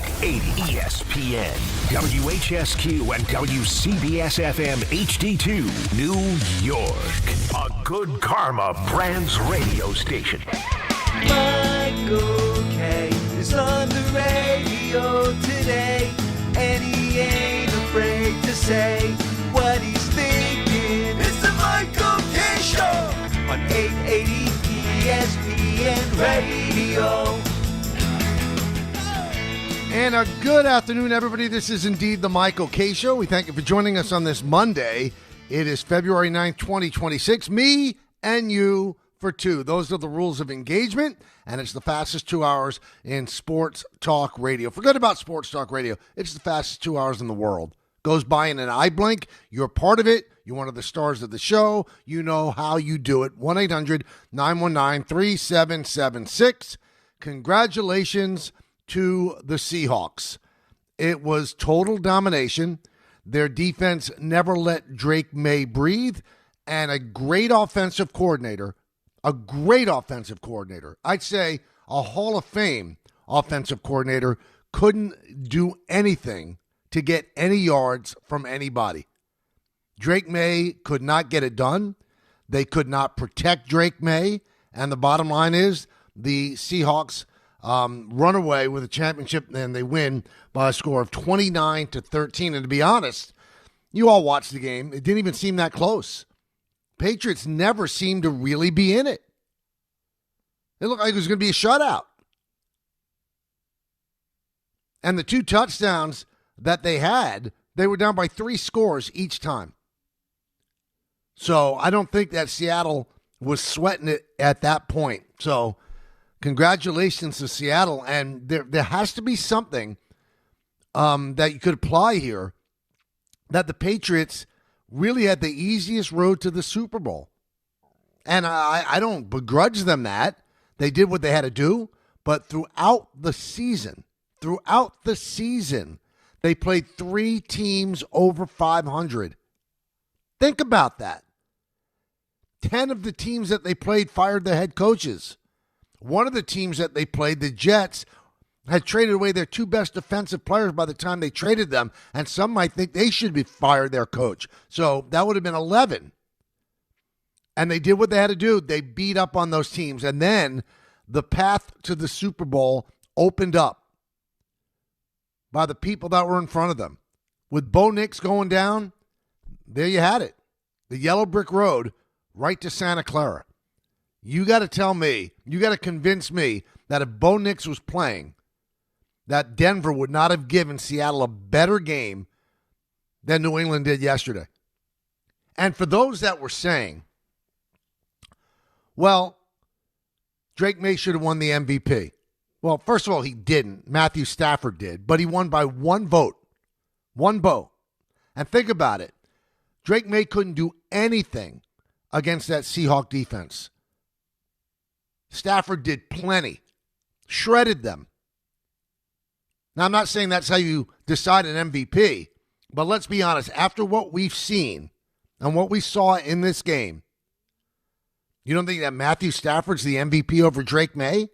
880 ESPN, WHSQ, and WCBS FM HD2, New York. A Good Karma Brands radio station. Michael K. is on the radio today, and he ain't afraid to say what he's thinking. It's the Michael K. Show on 880 ESPN Radio. And a good afternoon, everybody. This is indeed the Michael K. Show. We thank you for joining us on this Monday. It is February 9th, 2026. Me and you for two. Those are the rules of engagement, and it's the fastest 2 hours in sports talk radio. Forget about sports talk radio. It's the fastest 2 hours in the world. Goes by in an eye blink. You're part of it. You're one of the stars of the show. You know how you do it. 1-800-919-3776. Congratulations to the Seahawks. It was total domination. Their defense never let Drake Maye breathe, and a great offensive coordinator, I'd say a Hall of Fame offensive coordinator, couldn't do anything to get any yards from anybody. Drake Maye could not get it done. They could not protect Drake Maye, and the bottom line is the Seahawks run away with a championship, and they win by a score of 29-13. And to be honest, you all watched the game. It didn't even seem that close. Patriots never seemed to really be in it. It looked like it was going to be a shutout. And the two touchdowns that they had, they were down by 3 scores each time. So I don't think that Seattle was sweating it at that point. So congratulations to Seattle, and there has to be something that you could apply here, that the Patriots really had the easiest road to the Super Bowl. And I don't begrudge them that. They did what they had to do, but throughout the season, they played 3 teams over 500. Think about that. 10 of the teams that they played fired their head coaches. One of the teams that they played, the Jets, had traded away their 2 best defensive players by the time they traded them, and some might think they should be fired their coach. So that would have been 11. And they did what they had to do. They beat up on those teams. And then the path to the Super Bowl opened up by the people that were in front of them. With Bo Nix going down, there you had it. The yellow brick road right to Santa Clara. You got to tell me, you got to convince me that if Bo Nix was playing, that Denver would not have given Seattle a better game than New England did yesterday. And for those that were saying, well, Drake Maye should have won the MVP. Well, first of all, he didn't. Matthew Stafford did, but he won by 1 vote. 1 vote. And think about it. Drake Maye couldn't do anything against that Seahawk defense. Stafford did plenty. Shredded them. Now, I'm not saying that's how you decide an MVP, but let's be honest. After what we've seen and what we saw in this game, you don't think that Matthew Stafford's the MVP over Drake Maye?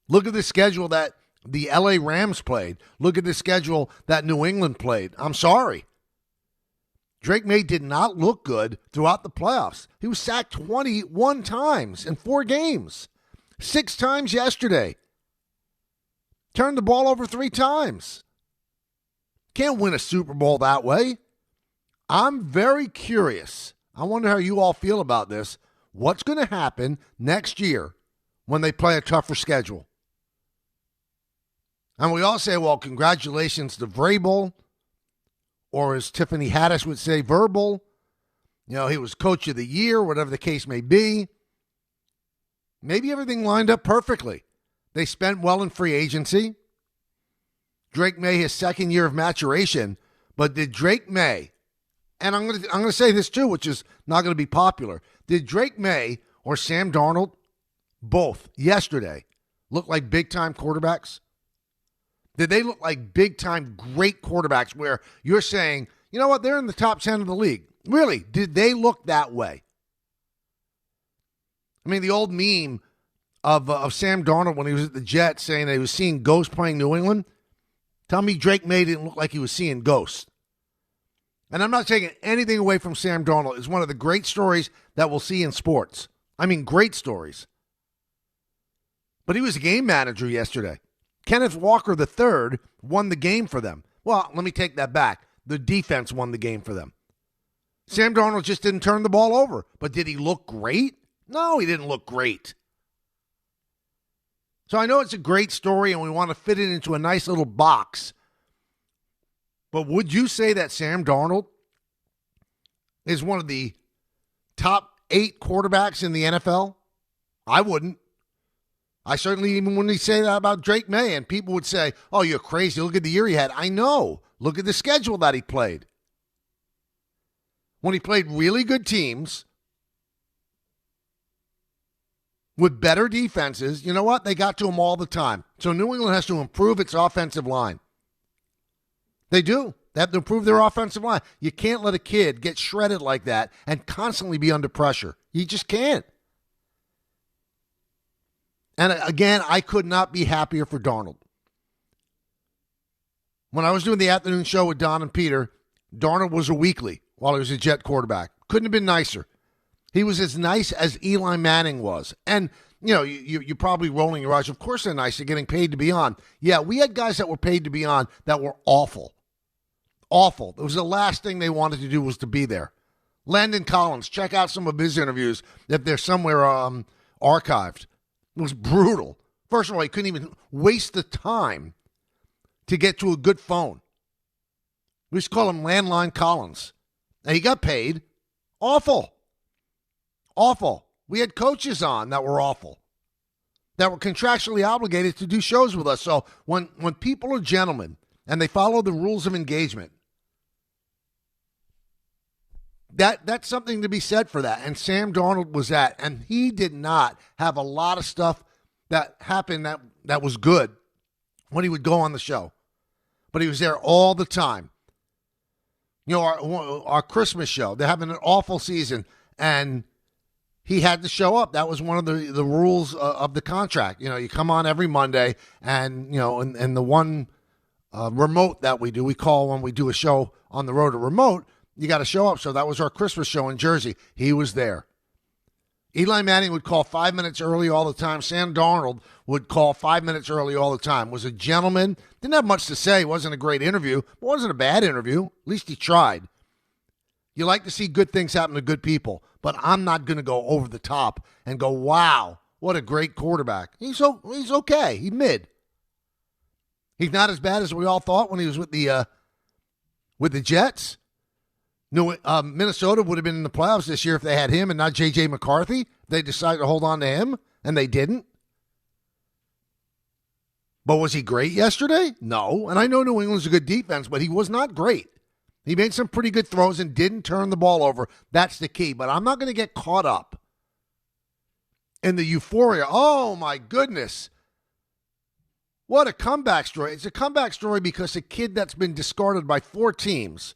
Look at the schedule that the LA Rams played. Look at the schedule that New England played. I'm sorry. Drake Maye did not look good throughout the playoffs. He was sacked 21 times in 4 games. 6 times yesterday. Turned the ball over 3 times. Can't win a Super Bowl that way. I'm very curious. I wonder how you all feel about this. What's going to happen next year when they play a tougher schedule? And we all say, well, congratulations to Vrabel. Or as Tiffany Haddish would say, verbal. You know, he was coach of the year, whatever the case may be. Maybe everything lined up perfectly. They spent well in free agency. Drake Maye, his second year of maturation. But did Drake Maye, and I'm going to say this too, which is not going to be popular. Did Drake Maye or Sam Darnold, both yesterday, look like big-time quarterbacks? Did they look like big-time great quarterbacks where you're saying, you know what, they're in the top 10 of the league? Really, did they look that way? I mean, the old meme of Sam Darnold when he was at the Jets saying that he was seeing ghosts playing New England, Tell me Drake Maye didn't look like he was seeing ghosts. And I'm not taking anything away from Sam Darnold. It's one of the great stories that we'll see in sports. I mean, great stories. But he was a game manager yesterday. Kenneth Walker III won the game for them. Well, let me take that back. The defense won the game for them. Sam Darnold just didn't turn the ball over. But did he look great? No, he didn't look great. So I know it's a great story and we want to fit it into a nice little box. But would you say that Sam Darnold is one of the top 8 quarterbacks in the NFL? I wouldn't. I certainly even wouldn't say that about Drake Maye, and people would say, oh, you're crazy. Look at the year he had. I know. Look at the schedule that he played. When he played really good teams with better defenses, you know what? They got to him all the time. So New England has to improve its offensive line. They do. They have to improve their offensive line. You can't let a kid get shredded like that and constantly be under pressure. You just can't. And again, I could not be happier for Darnold. When I was doing the afternoon show with Don and Peter, Darnold was a weekly while he was a Jet quarterback. Couldn't have been nicer. He was as nice as Eli Manning was. And, you know, you're probably rolling your eyes. Of course they're nice. They're getting paid to be on. Yeah, we had guys that were paid to be on that were awful. Awful. It was the last thing they wanted to do was to be there. Landon Collins, check out some of his interviews if they're somewhere archived. It was brutal. First of all, he couldn't even waste the time to get to a good phone. We used to call him Landline Collins. And he got paid. Awful. Awful. We had coaches on that were awful, that were contractually obligated to do shows with us. So when people are gentlemen and they follow the rules of engagement, that's something to be said for that. And Sam Darnold was that. And he did not have a lot of stuff that happened that was good when he would go on the show. But he was there all the time. You know, our Christmas show, they're having an awful season, and he had to show up. That was one of the rules of the contract. You know, you come on every Monday, and, you know, and the one remote that we call when we do a show on the road a remote, you got to show up. So that was our Christmas show in Jersey. He was there. Eli Manning would call 5 minutes early all the time. Sam Darnold would call 5 minutes early all the time. Was a gentleman. Didn't have much to say. Wasn't a great interview. But wasn't a bad interview. At least he tried. You like to see good things happen to good people. But I'm not going to go over the top and go, wow, what a great quarterback. He's okay. He's mid. He's not as bad as we all thought when he was with the Jets. Minnesota would have been in the playoffs this year if they had him and not J.J. McCarthy. They decided to hold on to him, and they didn't. But was he great yesterday? No. And I know New England's a good defense, but he was not great. He made some pretty good throws and didn't turn the ball over. That's the key. But I'm not going to get caught up in the euphoria. Oh, my goodness. What a comeback story. It's a comeback story because a kid that's been discarded by 4 teams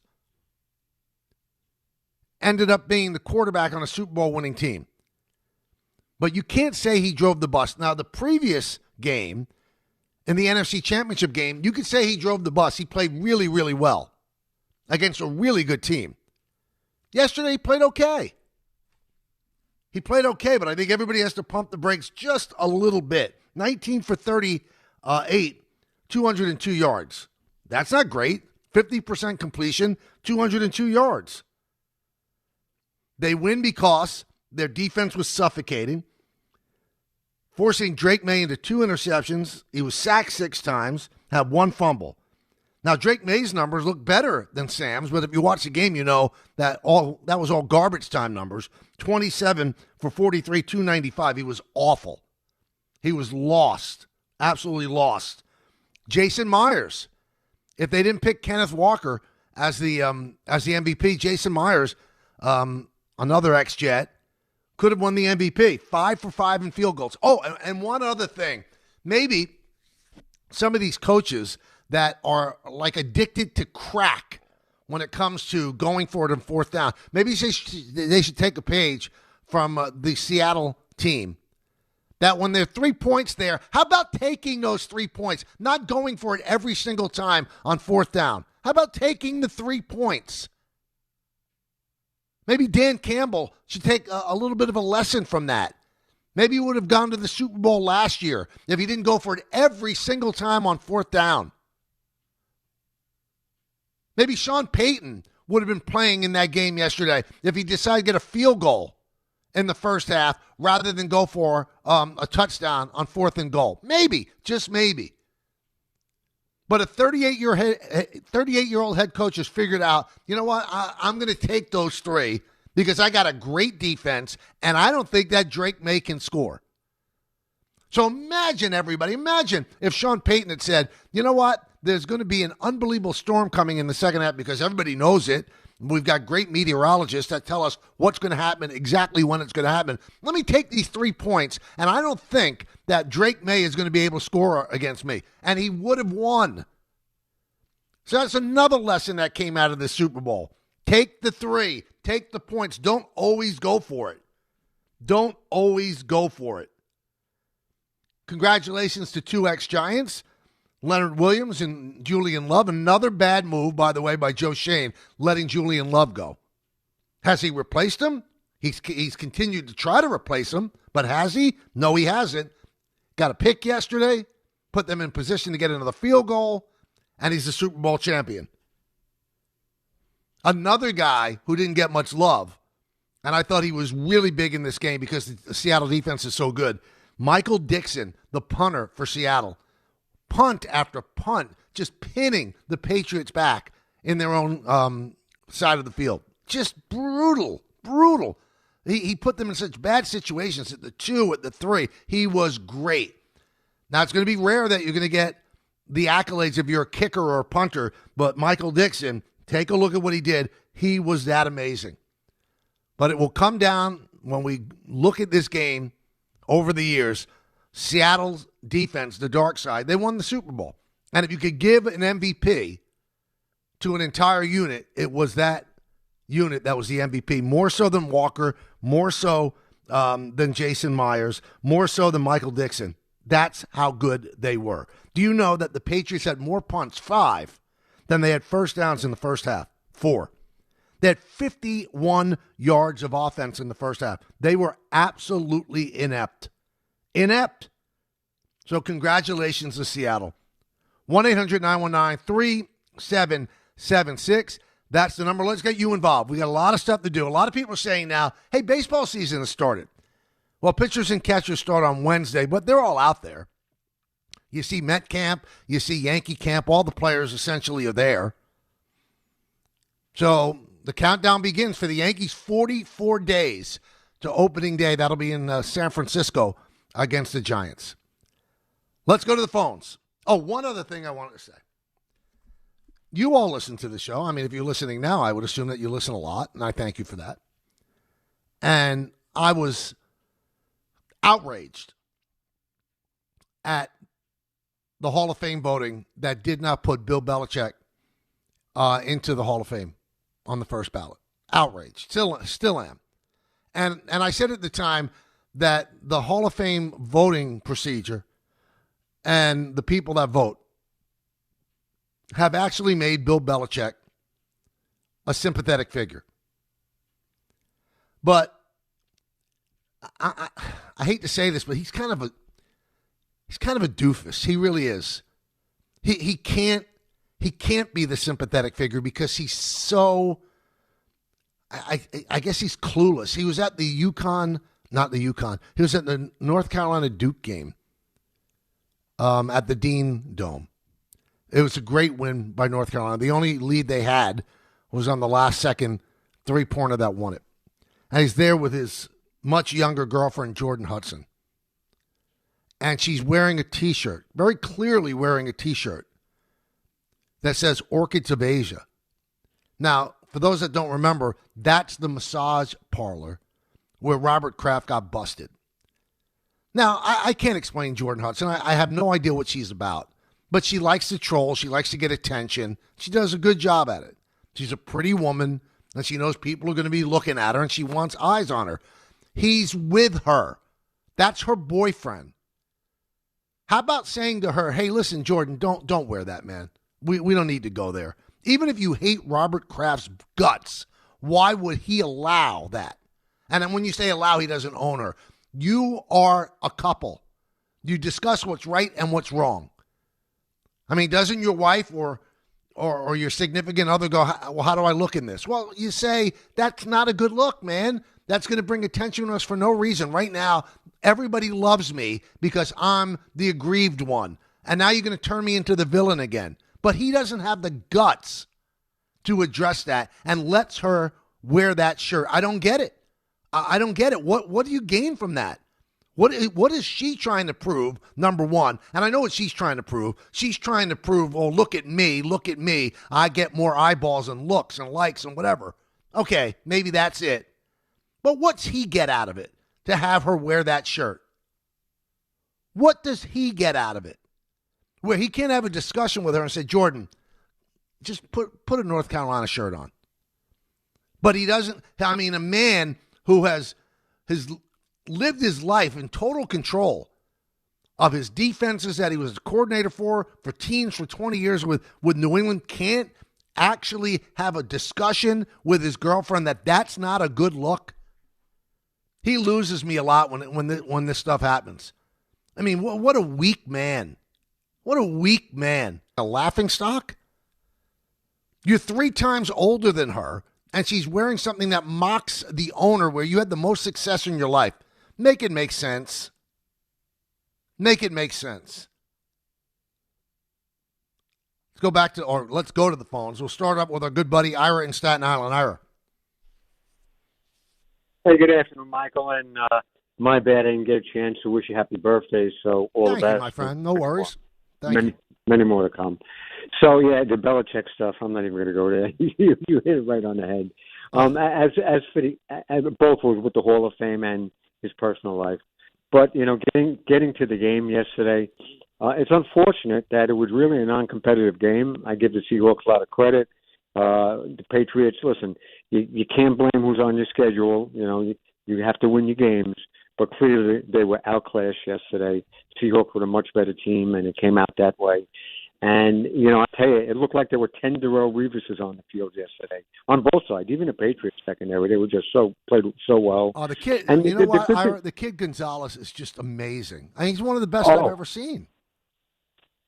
ended up being the quarterback on a Super Bowl winning team. But you can't say he drove the bus. Now, the previous game, in the NFC Championship game, you could say he drove the bus. He played really, really well against a really good team. Yesterday, he played okay. He played okay, but I think everybody has to pump the brakes just a little bit. 19 for 38, 202 yards. That's not great. 50% completion, 202 yards. They win because their defense was suffocating, forcing Drake Maye into 2 interceptions. He was sacked 6 times, had 1 fumble. Now, Drake May's numbers look better than Sam's, but if you watch the game, you know that was all garbage time numbers. 27 for 43, 295. He was awful. He was lost, absolutely lost. Jason Myers, if they didn't pick Kenneth Walker as the MVP, Jason Myers, another ex-Jet, could have won the MVP. 5 for 5 in field goals. Oh, and one other thing. Maybe some of these coaches that are like addicted to crack when it comes to going for it on 4th down, maybe they should take a page from the Seattle team that when there are 3 points there, how about taking those 3 points, not going for it every single time on fourth down? How about taking the 3 points? Maybe Dan Campbell should take a little bit of a lesson from that. Maybe he would have gone to the Super Bowl last year if he didn't go for it every single time on fourth down. Maybe Sean Payton would have been playing in that game yesterday if he decided to get a field goal in the first half rather than go for a touchdown on fourth and goal. Maybe, just maybe. But a 38-year-old head coach has figured out, you know what, I'm going to take those 3 because I got a great defense, and I don't think that Drake Maye can score. So imagine, everybody, imagine if Sean Payton had said, you know what, there's going to be an unbelievable storm coming in the second half because everybody knows it. We've got great meteorologists that tell us what's going to happen, exactly when it's going to happen. Let me take these 3 points, and I don't think that Drake Maye is going to be able to score against me. And he would have won. So that's another lesson that came out of the Super Bowl. Take the 3. Take the points. Don't always go for it. Don't always go for it. Congratulations to 2 ex-Giants, Leonard Williams and Julian Love. Another bad move, by the way, by Joe Schoen, letting Julian Love go. Has he replaced him? He's continued to try to replace him, but has he? No, he hasn't. Got a pick yesterday, put them in position to get another field goal, and he's the Super Bowl champion. Another guy who didn't get much love, and I thought he was really big in this game because the Seattle defense is so good, Michael Dixon, the punter for Seattle. Punt after punt, just pinning the Patriots back in their own side of the field. Just brutal. He put them in such bad situations at the 2, at the 3. He was great. Now, it's going to be rare that you're going to get the accolades if you're a kicker or a punter, but Michael Dixon, take a look at what he did. He was that amazing. But it will come down when we look at this game over the years. Seattle's defense, the dark side, they won the Super Bowl. And if you could give an MVP to an entire unit, it was that unit that was the MVP. More so than Walker, more so than Jason Myers, more so than Michael Dixon. That's how good they were. Do you know that the Patriots had more punts, 5, than they had first downs in the first half? 4. They had 51 yards of offense in the first half. They were absolutely inept. So congratulations to Seattle. 1-800-919-3776. That's the number. Let's get you involved. We got a lot of stuff to do. A lot of people are saying now, hey, baseball season has started. Well, pitchers and catchers start on Wednesday, but they're all out there. You see Met camp, you see Yankee camp. All the players essentially are there. So the countdown begins for the Yankees. 44 days to opening day. That'll be in San Francisco against the Giants. Let's go to the phones. Oh, one other thing I wanted to say. You all listen to the show. I mean, if you're listening now, I would assume that you listen a lot, and I thank you for that. And I was outraged at the Hall of Fame voting that did not put Bill Belichick into the Hall of Fame on the first ballot. Outraged. Still am. And I said at the time that the Hall of Fame voting procedure and the people that vote have actually made Bill Belichick a sympathetic figure. But I hate to say this, but he's kind of a doofus. He really is. He can't be the sympathetic figure because he's so. I guess he's clueless. He was at the UConn, not the UConn. He was at the North Carolina Duke game at the Dean Dome. It was a great win by North Carolina. The only lead they had was on the last second three-pointer that won it. And he's there with his much younger girlfriend, Jordan Hudson. And she's wearing a T-shirt, very clearly wearing a T-shirt that says Orchids of Asia. Now, for those that don't remember, that's the massage parlor where Robert Kraft got busted. Now, I can't explain Jordan Hudson. I have no idea what she's about. But she likes to troll. She likes to get attention. She does a good job at it. She's a pretty woman, and she knows people are going to be looking at her, and she wants eyes on her. He's with her. That's her boyfriend. How about saying to her, hey, listen, Jordan, don't wear that, man. We don't need to go there. Even if you hate Robert Kraft's guts, why would he allow that? And then when you say allow, he doesn't own her. You are a couple. You discuss what's right and what's wrong. I mean, doesn't your wife or your significant other go, well, how do I look in this? Well, you say, that's not a good look, man. That's going to bring attention to us for no reason. Right now, everybody loves me because I'm the aggrieved one. And now you're going to turn me into the villain again. But he doesn't have the guts to address that and lets her wear that shirt. I don't get it. I don't get it. What do you gain from that? What is she trying to prove, number one? And I know what she's trying to prove. She's trying to prove, oh, look at me. I get more eyeballs and looks and likes and whatever. Okay, maybe that's it. But what's he get out of it to have her wear that shirt? What does he get out of it? Where he can't have a discussion with her and say, Jordan, just put a North Carolina shirt on. But he doesn't. I mean, a man who has lived his life in total control of his defenses that he was a coordinator for teams for 20 years with New England can't actually have a discussion with his girlfriend that's not a good look. He loses me a lot when this stuff happens. I mean, what a weak man. What a weak man. A laughingstock? You're 3 times older than her, and she's wearing something that mocks the owner where you had the most success in your life. Make it make sense. Make it make sense. Let's go to the phones. We'll start up with our good buddy Ira in Staten Island. Ira. Hey, good afternoon, Michael. And my bad, I didn't get a chance to wish you happy birthday. So all Thank the best, you, my friend. No worries. Thank you. Many more to come. So yeah, the Belichick stuff. I'm not even going to go there. You hit it right on the head. As for both with the Hall of Fame and his personal life, but getting to the game yesterday, it's unfortunate that it was really a non-competitive game. I give the Seahawks a lot of credit. The Patriots, listen, you can't blame who's on your schedule. You have to win your games. But clearly they were outclassed yesterday. Seahawks were a much better team, and it came out that way. And, I tell you, it looked like there were 10 Darrelle Revises on the field yesterday on both sides. Even the Patriots secondary, they were just played so well. Oh, the kid, and the kid Gonzalez is just amazing. I think he's one of the best I've ever seen.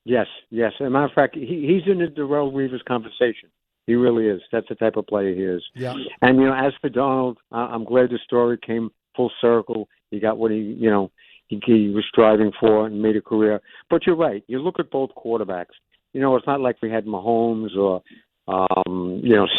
Yes. As a matter of fact, he's in the Darrelle Revis conversation. He really is. That's the type of player he is. Yeah. And, as for Darnold, I'm glad the story came full circle. He got what he was striving for and made a career. But you're right. You look at both quarterbacks. It's not like we had Mahomes or,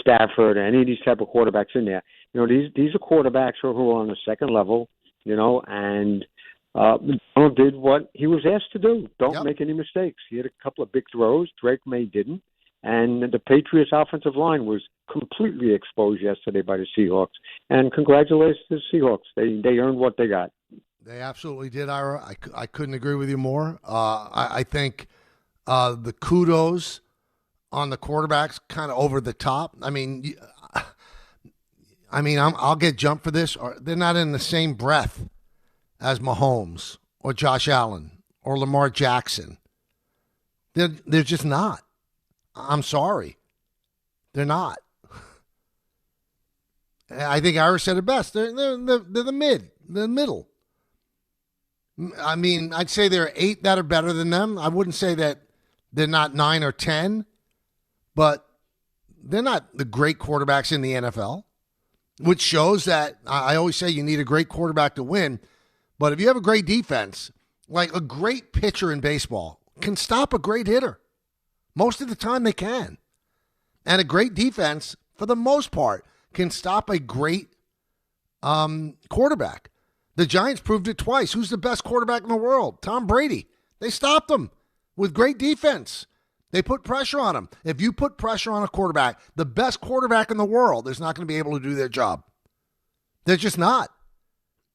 Stafford or any of these type of quarterbacks in there. These are quarterbacks who are on the second level, and Donald did what he was asked to do. Don't make any mistakes. He had a couple of big throws. Drake Maye didn't. And the Patriots' offensive line was completely exposed yesterday by the Seahawks. And congratulations to the Seahawks. They earned what they got. They absolutely did, Ira. I couldn't agree with you more. I think the kudos on the quarterbacks kind of over the top. I'll get jumped for this. They're not in the same breath as Mahomes or Josh Allen or Lamar Jackson. They're just not. I'm sorry. They're not. I think Ira said it best. They're the middle. I mean, I'd say there are 8 that are better than them. I wouldn't say that they're not 9 or 10, but they're not the great quarterbacks in the NFL, which shows that I always say you need a great quarterback to win. But if you have a great defense, like a great pitcher in baseball can stop a great hitter. Most of the time they can. And a great defense, for the most part, can stop a great quarterback. The Giants proved it twice. Who's the best quarterback in the world? Tom Brady. They stopped him with great defense. They put pressure on him. If you put pressure on a quarterback, the best quarterback in the world is not going to be able to do their job. They're just not.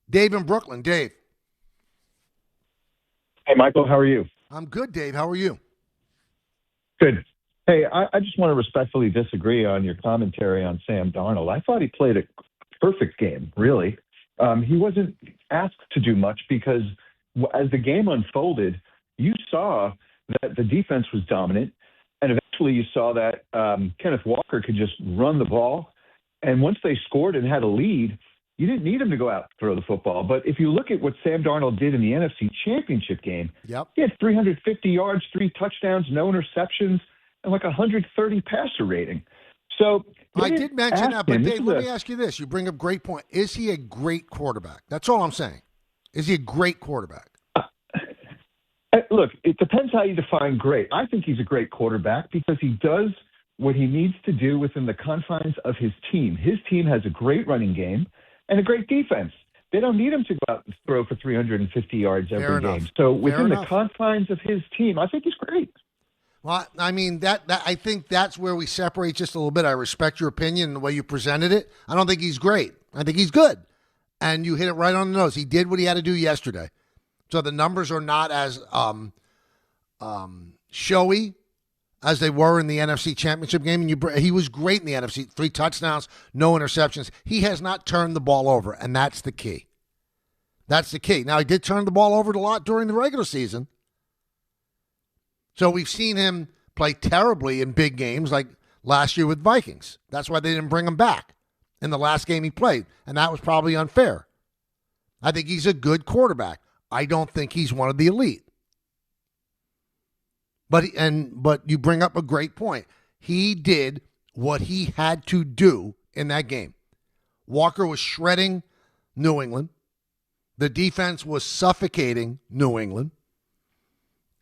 Dave in Brooklyn. Dave. Hey, Michael, how are you? I'm good, Dave. How are you? Good. Hey, I just want to respectfully disagree on your commentary on Sam Darnold. I thought he played a perfect game, really. He wasn't asked to do much because as the game unfolded, you saw that the defense was dominant, and eventually you saw that Kenneth Walker could just run the ball. And once they scored and had a lead, you didn't need him to go out and throw the football. But if you look at what Sam Darnold did in the NFC Championship game, he had 350 yards, 3 touchdowns, no interceptions, and like 130 passer rating. So I did mention that, but Dave, let me ask you this. You bring up a great point. Is he a great quarterback? That's all I'm saying. Is he a great quarterback? Look, it depends how you define great. I think he's a great quarterback because he does what he needs to do within the confines of his team. His team has a great running game and a great defense. They don't need him to go out and throw for 350 yards every game. So within the confines of his team, I think he's great. Well, I mean, that I think that's where we separate just a little bit. I respect your opinion and the way you presented it. I don't think he's great. I think he's good. And you hit it right on the nose. He did what he had to do yesterday. So the numbers are not as showy as they were in the NFC Championship game. And he was great in the NFC. 3 touchdowns, no interceptions. He has not turned the ball over, and that's the key. That's the key. Now, he did turn the ball over a lot during the regular season. So we've seen him play terribly in big games like last year with Vikings. That's why they didn't bring him back in the last game he played, and that was probably unfair. I think he's a good quarterback. I don't think he's one of the elite. But you bring up a great point. He did what he had to do in that game. Walker was shredding New England. The defense was suffocating New England.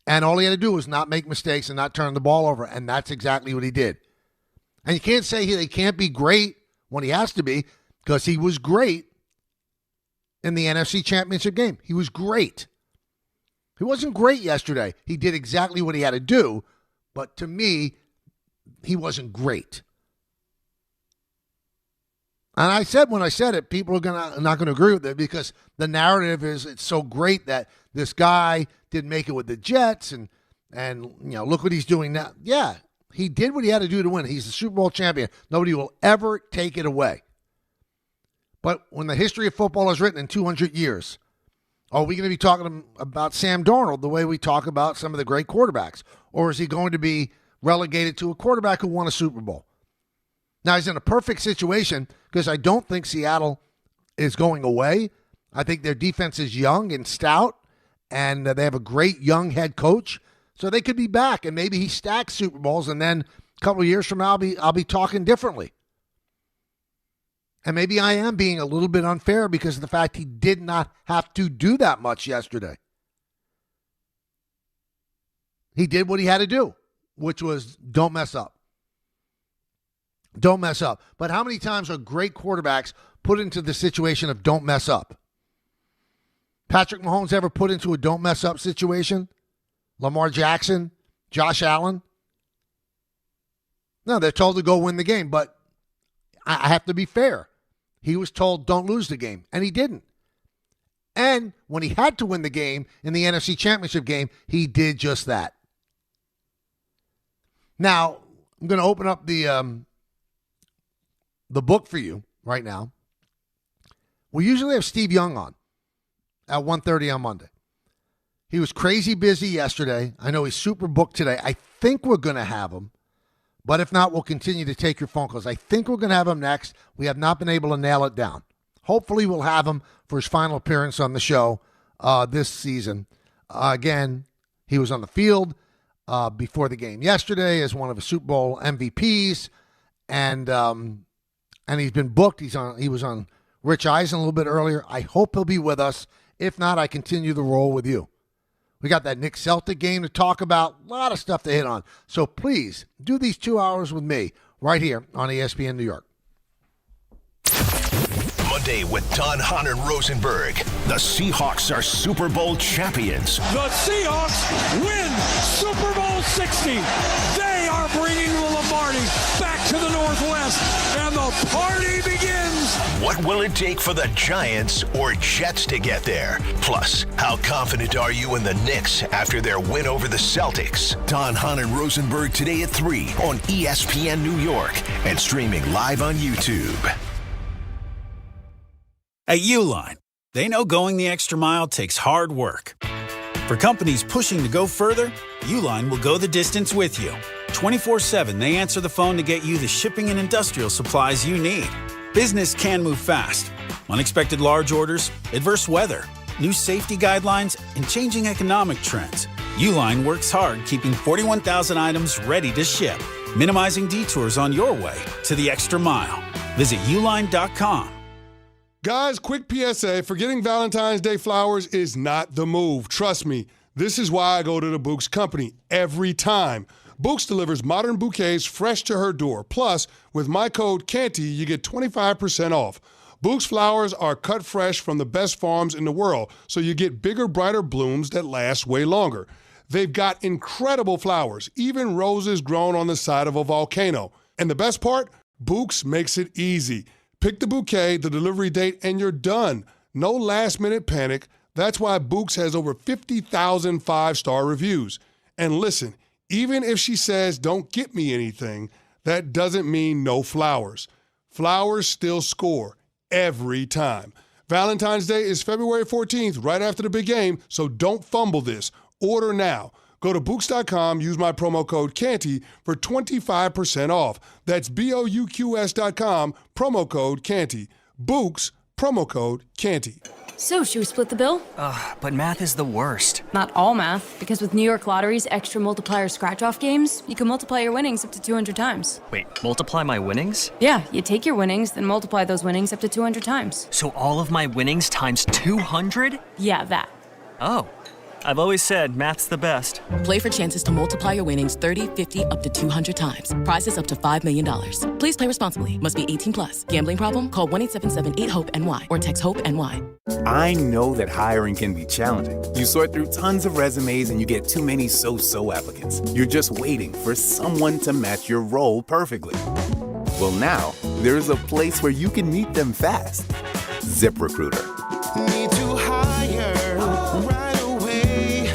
And all he had to do was not make mistakes and not turn the ball over, and that's exactly what he did. And you can't say he can't be great when he has to be, because he was great in the NFC Championship game. He was great. He wasn't great yesterday. He did exactly what he had to do, but to me, he wasn't great. And I said when I said it, people are not going to agree with it because the narrative is it's so great that this guy didn't make it with the Jets and look what he's doing now. Yeah, he did what he had to do to win. He's the Super Bowl champion. Nobody will ever take it away. But when the history of football is written in 200 years, are we going to be talking about Sam Darnold the way we talk about some of the great quarterbacks? Or is he going to be relegated to a quarterback who won a Super Bowl? Now, he's in a perfect situation because I don't think Seattle is going away. I think their defense is young and stout, and they have a great young head coach. So they could be back, and maybe he stacks Super Bowls, and then a couple of years from now, I'll be talking differently. And maybe I am being a little bit unfair because of the fact he did not have to do that much yesterday. He did what he had to do, which was don't mess up. Don't mess up. But how many times are great quarterbacks put into the situation of don't mess up? Patrick Mahomes ever put into a don't mess up situation? Lamar Jackson? Josh Allen? No, they're told to go win the game, but I have to be fair. He was told don't lose the game, and he didn't. And when he had to win the game in the NFC Championship game, he did just that. Now, I'm going to open up the book for you right now. We usually have Steve Young on at 1:30 on Monday. He was crazy busy yesterday. I know he's super booked today. I think we're going to have him. But if not, we'll continue to take your phone calls. I think we're going to have him next. We have not been able to nail it down. Hopefully we'll have him for his final appearance on the show this season. Again, he was on the field before the game yesterday as one of the Super Bowl MVPs. And he's been booked. He was on Rich Eisen a little bit earlier. I hope he'll be with us. If not, I continue the role with you. We got that Knicks Celtic game to talk about. A lot of stuff to hit on. So please do these 2 hours with me right here on ESPN New York. Monday with Don Hahn and Rosenberg. The Seahawks are Super Bowl champions. The Seahawks win Super Bowl 60. They are bringing the Lombardi back to the Northwest, and the party begins. What will it take for the Giants or Jets to get there? Plus, how confident are you in the Knicks after their win over the Celtics? Don Hahn and Rosenberg today at 3 on ESPN New York and streaming live on YouTube. At Uline, they know going the extra mile takes hard work. For companies pushing to go further, Uline will go the distance with you. 24/7, they answer the phone to get you the shipping and industrial supplies you need. Business can move fast. Unexpected large orders, adverse weather, new safety guidelines, and changing economic trends. Uline works hard keeping 41,000 items ready to ship, minimizing detours on your way to the extra mile. Visit uline.com. Guys, quick PSA, forgetting Valentine's Day flowers is not the move. Trust me, this is why I go to the Bouqs company every time. Bouqs delivers modern bouquets fresh to her door. Plus, with my code CANTY, you get 25% off. Bouqs flowers are cut fresh from the best farms in the world, so you get bigger, brighter blooms that last way longer. They've got incredible flowers, even roses grown on the side of a volcano. And the best part? Bouqs makes it easy. Pick the bouquet, the delivery date, and you're done. No last-minute panic. That's why Bouqs has over 50,000 five-star reviews. And listen, even if she says, don't get me anything, that doesn't mean no flowers. Flowers still score every time. Valentine's Day is February 14th, right after the big game, so don't fumble this. Order now. Go to Bouqs.com, use my promo code CANTY for 25% off. That's BOUQS.com, promo code CANTY. Bouqs, promo code CANTY. So, should we split the bill? But math is the worst. Not all math, because with New York Lottery's extra multiplier scratch-off games, you can multiply your winnings up to 200 times. Wait, multiply my winnings? Yeah, you take your winnings, then multiply those winnings up to 200 times. So all of my winnings times 200? Yeah, that. Oh. I've always said math's the best. Play for chances to multiply your winnings 30, 50, up to 200 times. Prizes up to $5 million. Please play responsibly. Must be 18 plus. Gambling problem? Call 1-877-8-HOPE-NY or text HOPE-NY. I know that hiring can be challenging. You sort through tons of resumes and you get too many so-so applicants. You're just waiting for someone to match your role perfectly. Well, now, there's a place where you can meet them fast. ZipRecruiter. Need to hire right away.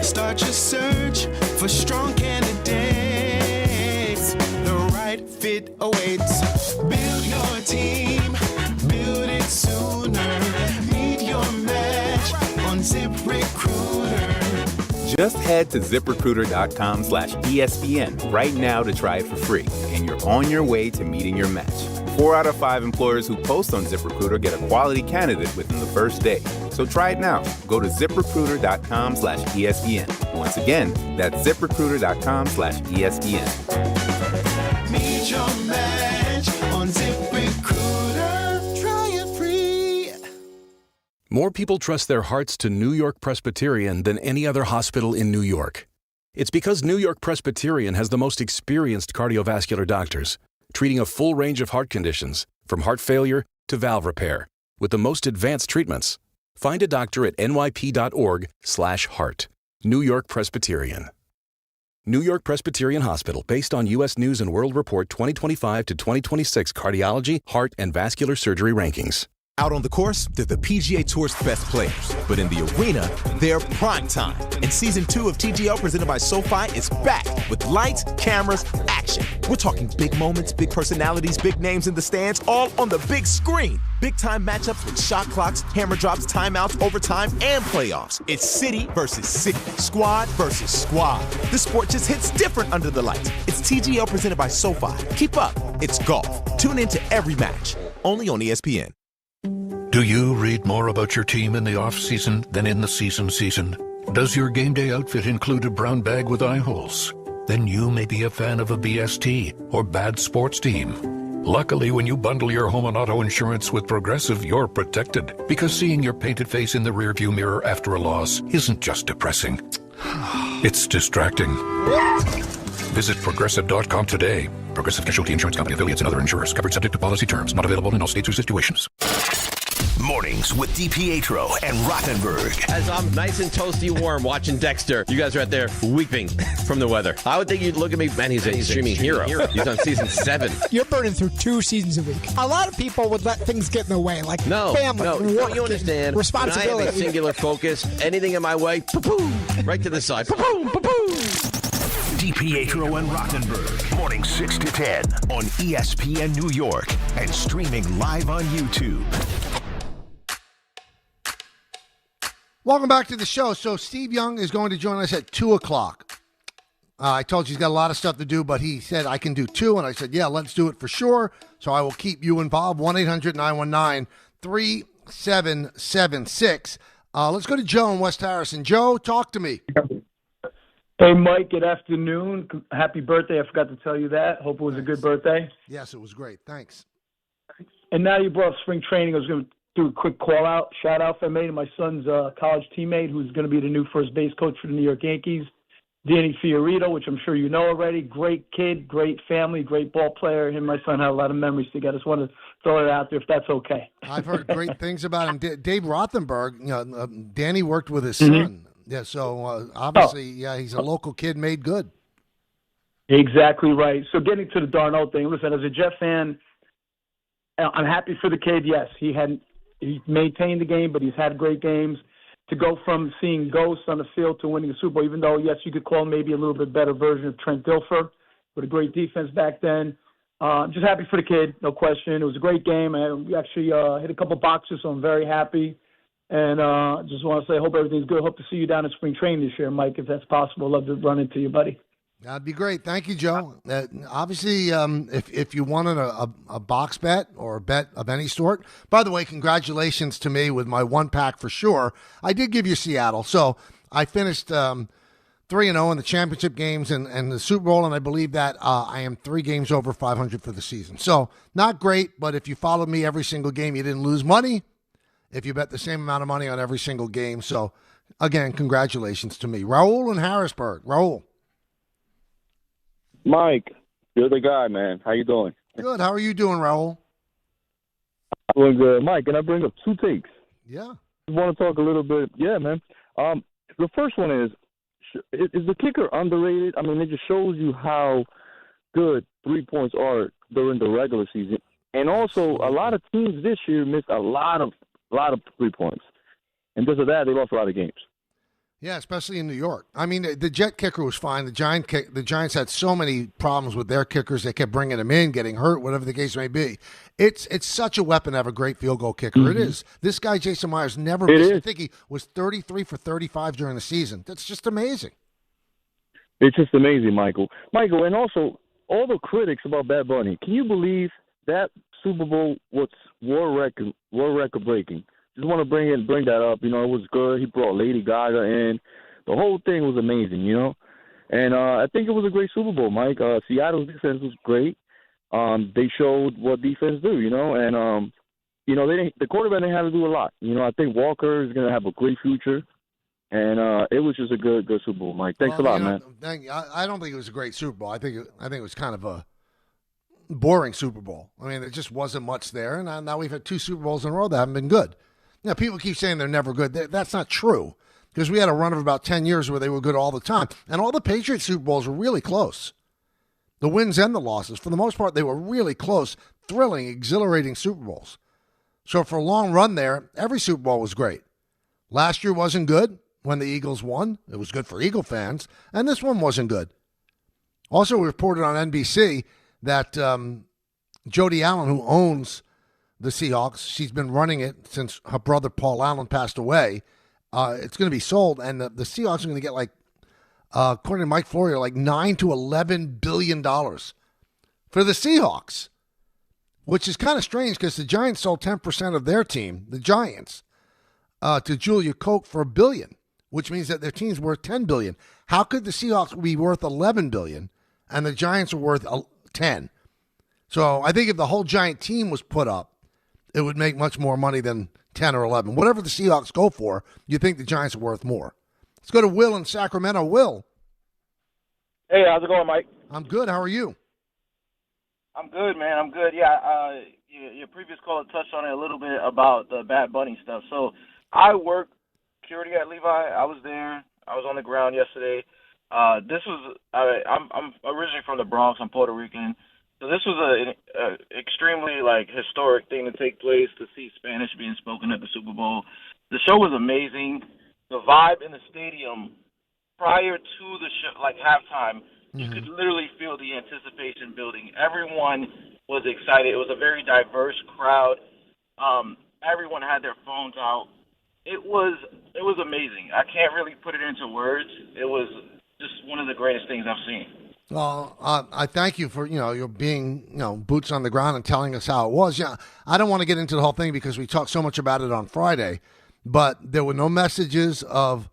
Start your search for strong candidates. The right fit awaits. Build your team, build it sooner. Meet your match on ZipRecruiter. Just head to ZipRecruiter.com/ESPN right now to try it for free, and you're on your way to meeting your match. 4 out of 5 employers who post on ZipRecruiter get a quality candidate within the first day. So try it now. Go to ZipRecruiter.com/ESPN. Once again, that's ZipRecruiter.com/ESPN. Meet your match on ZipRecruiter. Try it free. More people trust their hearts to New York Presbyterian than any other hospital in New York. It's because New York Presbyterian has the most experienced cardiovascular doctors, treating a full range of heart conditions, from heart failure to valve repair, with the most advanced treatments. Find a doctor at nyp.org/heart. New York Presbyterian. New York Presbyterian Hospital, based on U.S. News & World Report 2025 to 2026 cardiology, heart, and vascular surgery rankings. Out on the course, they're the PGA Tour's best players. But in the arena, they're prime time. And Season 2 of TGL presented by SoFi is back with lights, cameras, action. We're talking big moments, big personalities, big names in the stands, all on the big screen. Big-time matchups with shot clocks, hammer drops, timeouts, overtime, and playoffs. It's city versus city, squad versus squad. The sport just hits different under the lights. It's TGL presented by SoFi. Keep up. It's golf. Tune into every match. Only on ESPN. Do you read more about your team in the off-season than in the season? Does your game day outfit include a brown bag with eye holes? Then you may be a fan of a BST or bad sports team. Luckily, when you bundle your home and auto insurance with Progressive, you're protected, because seeing your painted face in the rearview mirror after a loss isn't just depressing. It's distracting. Visit Progressive.com today. Progressive Casualty Insurance Company, affiliates, and other insurers. Covered subject to policy terms. Not available in all states or situations. Mornings with DiPietro and Rothenberg. As I'm nice and toasty warm watching Dexter, you guys are out there weeping from the weather. I would think you'd look at me, man, he's a streaming hero. He's on season 7. You're burning through 2 seasons a week. A lot of people would let things get in the way, like family, work, you understand. responsibility. When I have a singular focus, anything in my way, right to the side. DiPietro and Rothenberg. Morning 6 to 10 on ESPN New York and streaming live on YouTube. Welcome back to the show. So Steve Young is going to join us at 2 o'clock. I told you he's got a lot of stuff to do, but he said, I can do 2. And I said, yeah, let's do it for sure. So I will keep you involved. 1-800-919-3776. Let's go to Joe in West Harrison. Joe, talk to me. Hey, Mike, good afternoon. Happy birthday. I forgot to tell you that. Hope it was a good birthday. Yes, it was great. Thanks. And now you brought up spring training. I was going to do a quick shout out if I may, to my son's college teammate who's going to be the new first base coach for the New York Yankees, Danny Fiorito, which I'm sure you know already. Great kid, great family, great ball player. Him and my son had a lot of memories together. Just want to throw it out there if that's okay. I've heard great things about him. Dave Rothenberg, Danny worked with his son. Yeah, so obviously, yeah, he's a local kid made good. Exactly right. So getting to the Darnold thing, listen, as a Jet fan, I'm happy for the kid. Yes, he maintained the game, but he's had great games. To go from seeing ghosts on the field to winning a Super Bowl, even though, yes, you could call him maybe a little bit better version of Trent Dilfer with a great defense back then. I'm just happy for the kid, no question. It was a great game. We actually hit a couple boxes, so I'm very happy. And just want to say I hope everything's good. Hope to see you down at spring training this year, Mike, if that's possible. Love to run into you, buddy. That'd be great. Thank you, Joe. Obviously, if you wanted a box bet or a bet of any sort, by the way, congratulations to me with my 1-pack for sure. I did give you Seattle. So I finished 3-0 in the championship games and the Super Bowl, and I believe that I am 3 games over 500 for the season. So not great, but if you followed me every single game, you didn't lose money. If you bet the same amount of money on every single game. So, again, congratulations to me. Raul in Harrisburg. Raul. Mike, you're the guy, man. How you doing? Good. How are you doing, Raul? Doing good. Mike, can I bring up 2 takes? Yeah. I want to talk a little bit. Yeah, man. The first one is the kicker underrated? I mean, it just shows you how good 3 points are during the regular season. And also, a lot of teams this year missed a lot of 3 points. And because of that, they lost a lot of games. Yeah, especially in New York. I mean, the Jet kicker was fine. The Giants had so many problems with their kickers. They kept bringing them in, getting hurt, whatever the case may be. It's such a weapon to have a great field goal kicker. Mm-hmm. It is. This guy, Jason Myers, never missed. I think he was 33 for 35 during the season. That's just amazing. It's just amazing, Michael. Michael, and also all the critics about Bad Bunny. Can you believe that Super Bowl was world record breaking? Just want to bring that up. You know, it was good. He brought Lady Gaga in. The whole thing was amazing, you know. And I think it was a great Super Bowl, Mike. Seattle's defense was great. They showed what defense do, you know. And, you know, the quarterback didn't have to do a lot. You know, I think Walker is going to have a great future. And it was just a good Super Bowl, Mike. Thanks a lot, man. I don't think it was a great Super Bowl. I think it was kind of a boring Super Bowl. I mean, there just wasn't much there. And now we've had 2 Super Bowls in a row that haven't been good. Now, people keep saying they're never good. That's not true because we had a run of about 10 years where they were good all the time. And all the Patriots Super Bowls were really close. The wins and the losses. For the most part, they were really close, thrilling, exhilarating Super Bowls. So for a long run there, every Super Bowl was great. Last year wasn't good when the Eagles won. It was good for Eagle fans. And this one wasn't good. Also reported on NBC that Jody Allen, who owns the Seahawks, she's been running it since her brother Paul Allen passed away. It's going to be sold, and the Seahawks are going to get, like, according to Mike Florio, like $9 to $11 billion for the Seahawks, which is kind of strange because the Giants sold 10% of their team, the Giants, to Julia Koch for $1 billion, which means that their team's worth $10 billion. How could the Seahawks be worth $11 billion and the Giants are worth $10 billion? So I think if the whole Giant team was put up, it would make much more money than 10 or 11. Whatever the Seahawks go for, you think the Giants are worth more. Let's go to Will in Sacramento. Will. Hey, how's it going, Mike? I'm good. How are you? I'm good, man. I'm good. Yeah, your previous caller touched on it a little bit about the Bad Bunny stuff. So I work security at Levi. I was there. I was on the ground yesterday. I'm originally from the Bronx. I'm Puerto Rican. So this was an extremely, historic thing to take place, to see Spanish being spoken at the Super Bowl. The show was amazing. The vibe in the stadium prior to the show, halftime, you could literally feel the anticipation building. Everyone was excited. It was a very diverse crowd. Everyone had their phones out. It was amazing. I can't really put it into words. It was just one of the greatest things I've seen. Well, I thank you for, you're being, boots on the ground and telling us how it was. Yeah, I don't want to get into the whole thing because we talked so much about it on Friday, but there were no messages of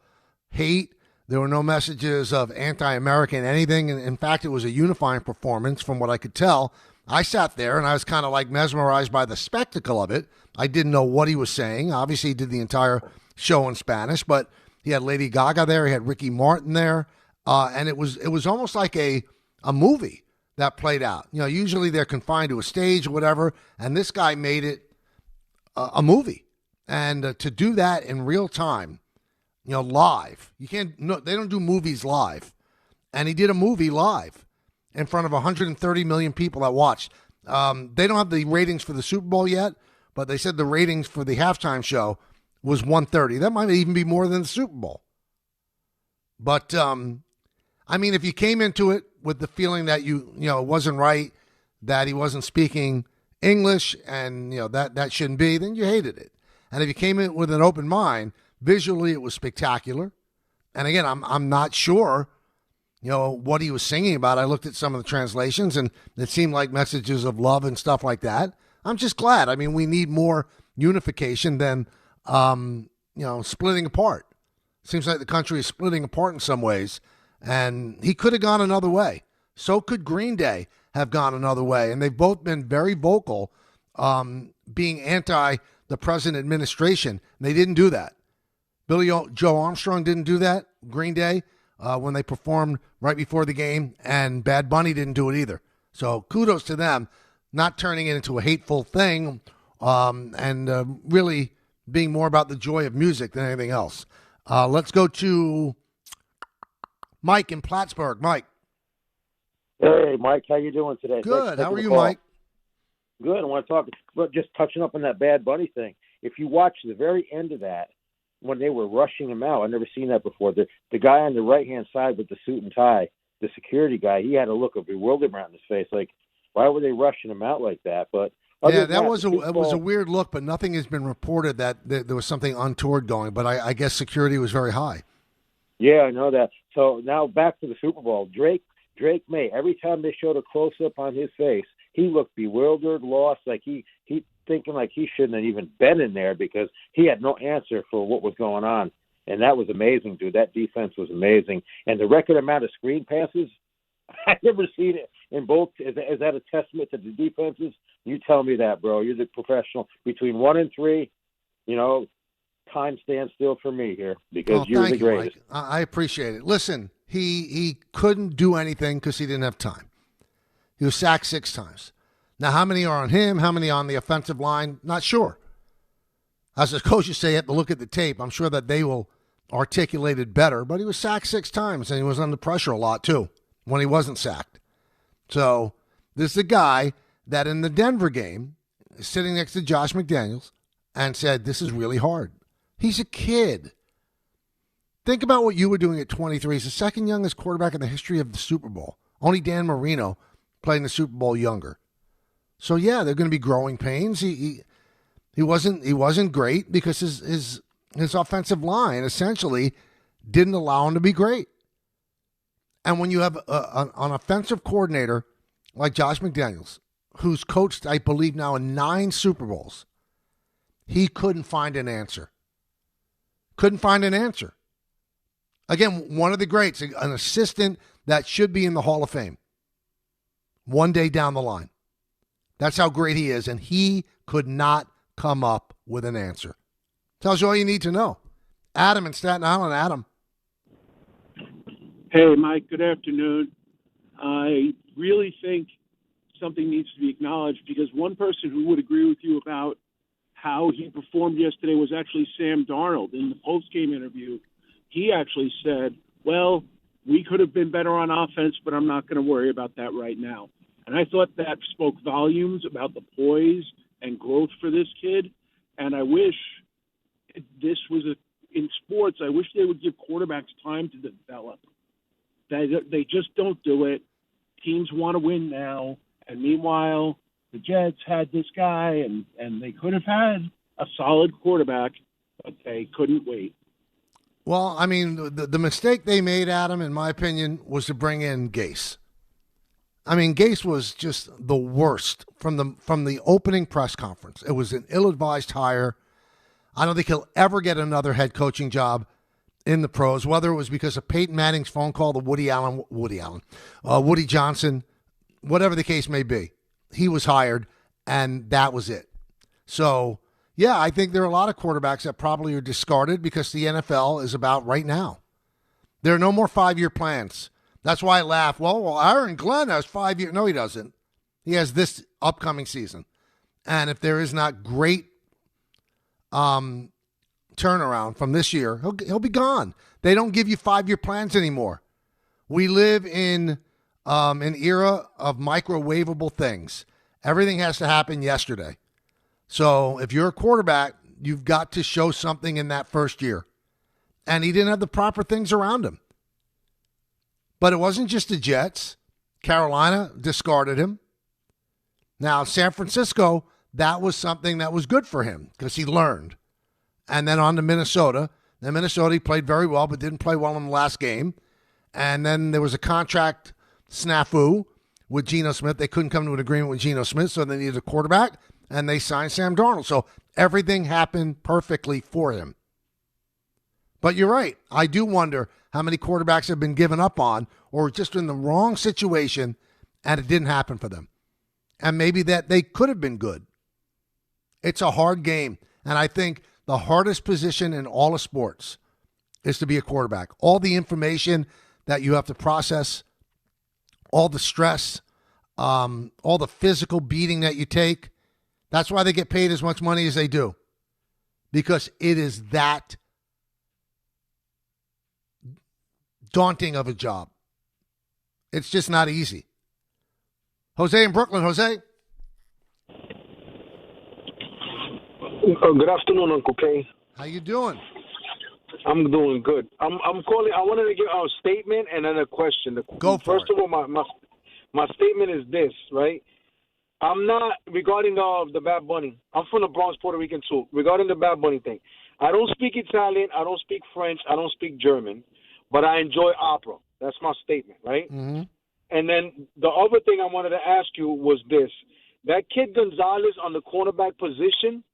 hate. There were no messages of anti-American anything. And in fact, it was a unifying performance from what I could tell. I sat there and I was kind of like mesmerized by the spectacle of it. I didn't know what he was saying. Obviously, he did the entire show in Spanish, but he had Lady Gaga there. He had Ricky Martin there. And it was almost like a movie that played out. Usually they're confined to a stage or whatever, and this guy made it a movie. And to do that in real time, live, you can't. No, they don't do movies live, and he did a movie live in front of 130 million people that watched. They don't have the ratings for the Super Bowl yet, but they said the ratings for the halftime show was 130. That might even be more than the Super Bowl. But if you came into it with the feeling that it wasn't right, that he wasn't speaking English, and that shouldn't be, then you hated it. And if you came in with an open mind, visually it was spectacular. And again, I'm not sure, what he was singing about. I looked at some of the translations, and it seemed like messages of love and stuff like that. I'm just glad. We need more unification than splitting apart. Seems like the country is splitting apart in some ways. And he could have gone another way. So could Green Day have gone another way. And they've both been very vocal being anti the present administration. And they didn't do that. Joe Armstrong didn't do that, Green Day, when they performed right before the game. And Bad Bunny didn't do it either. So kudos to them, not turning it into a hateful thing and really being more about the joy of music than anything else. Let's go to Mike in Plattsburgh. Mike. Hey, Mike. How you doing today? Good. How are you, Mike? Good. I want to talk, but just touching up on that Bad Bunny thing. If you watch the very end of that, when they were rushing him out, I've never seen that before. The guy on the right-hand side with the suit and tie, the security guy, he had a look of bewilderment on his face. Like, why were they rushing him out like that? But yeah, it was a weird look, but nothing has been reported that there was something untoward going. But I guess security was very high. Yeah, I know that. So now back to the Super Bowl. Drake Maye, every time they showed a close-up on his face, he looked bewildered, lost, like he thinking like he shouldn't have even been in there because he had no answer for what was going on. And that was amazing, dude. That defense was amazing. And the record amount of screen passes, I've never seen it in both. Is that a testament to the defenses? You tell me that, bro. You're the professional. Between 1 and 3, time stands still for me here because you're the greatest. Mike. I appreciate it. Listen, he couldn't do anything because he didn't have time. He was sacked 6 times. Now, how many are on him? How many on the offensive line? Not sure. As the coaches say, you have to look at the tape. I'm sure that they will articulate it better, but he was sacked 6 times, and he was under pressure a lot, too, when he wasn't sacked. So this is a guy that in the Denver game is sitting next to Josh McDaniels and said, this is really hard. He's a kid. Think about what you were doing at 23. He's the second youngest quarterback in the history of the Super Bowl. Only Dan Marino played in the Super Bowl younger. So yeah, they're going to be growing pains. He wasn't great because his offensive line essentially didn't allow him to be great. And when you have an offensive coordinator like Josh McDaniels, who's coached, I believe now in 9 Super Bowls, he couldn't find an answer. Couldn't find an answer. Again, one of the greats, an assistant that should be in the Hall of Fame one day down the line. That's how great he is, and he could not come up with an answer. Tells you all you need to know. Adam in Staten Island. Adam. Hey, Mike. Good afternoon. I really think something needs to be acknowledged because one person who would agree with you about how he performed yesterday was actually Sam Darnold. In the post-game interview, he actually said, well, we could have been better on offense, but I'm not going to worry about that right now. And I thought that spoke volumes about the poise and growth for this kid. And I wish this was in sports, I wish they would give quarterbacks time to develop. They just don't do it. Teams want to win now. And meanwhile, the Jets had this guy, and they could have had a solid quarterback but they couldn't wait. Well, I mean, the mistake they made, Adam, in my opinion, was to bring in Gase. I mean, Gase was just the worst from the opening press conference. It was an ill-advised hire. I don't think he'll ever get another head coaching job in the pros, whether it was because of Peyton Manning's phone call to Woody Johnson, whatever the case may be. He was hired, and that was it. So, yeah, I think there are a lot of quarterbacks that probably are discarded because the NFL is about right now. There are no more 5-year plans. That's why I laugh. Well, Aaron Glenn has 5 years. No, he doesn't. He has this upcoming season. And if there is not great turnaround from this year, he'll be gone. They don't give you 5-year plans anymore. We live in an era of microwavable things. Everything has to happen yesterday. So if you're a quarterback, you've got to show something in that first year. And he didn't have the proper things around him. But it wasn't just the Jets. Carolina discarded him. Now, San Francisco, that was something that was good for him because he learned. And then on to Minnesota. Then Minnesota, he played very well, but didn't play well in the last game. And then there was a contract snafu with Geno Smith. They couldn't come to an agreement with Geno Smith, so they needed a quarterback, and they signed Sam Darnold. So everything happened perfectly for him. But you're right. I do wonder how many quarterbacks have been given up on or just in the wrong situation, and it didn't happen for them. And maybe that they could have been good. It's a hard game, and I think the hardest position in all of sports is to be a quarterback. All the information that you have to process, all the stress, all the physical beating that you take. That's why they get paid as much money as they do, because it is that daunting of a job. It's just not easy. Jose in Brooklyn. Jose? Good afternoon, Uncle K. How you doing? I'm doing good. I'm calling. I wanted to give a statement and then a question. First of all, my statement is this, right? I'm not regarding the Bad Bunny. I'm from the Bronx, Puerto Rican too. Regarding the Bad Bunny thing, I don't speak Italian. I don't speak French. I don't speak German, but I enjoy opera. That's my statement, right? Mm-hmm. And then the other thing I wanted to ask you was this: that kid Gonzalez on the cornerback position.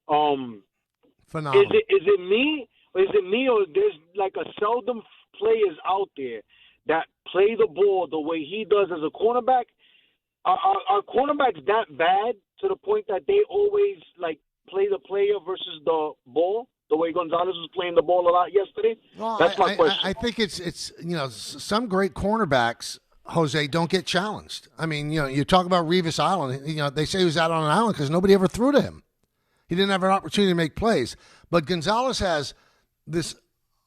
Phenomenal. Is it me? Is it me, or there's like a seldom players out there that play the ball the way he does as a cornerback? Are cornerbacks that bad to the point that they always like play the player versus the ball the way Gonzalez was playing the ball a lot yesterday? Well, that's my question. I think it's some great cornerbacks, Jose, don't get challenged. I mean, you talk about Revis Island. They say he was out on an island because nobody ever threw to him. He didn't have an opportunity to make plays. But Gonzalez has this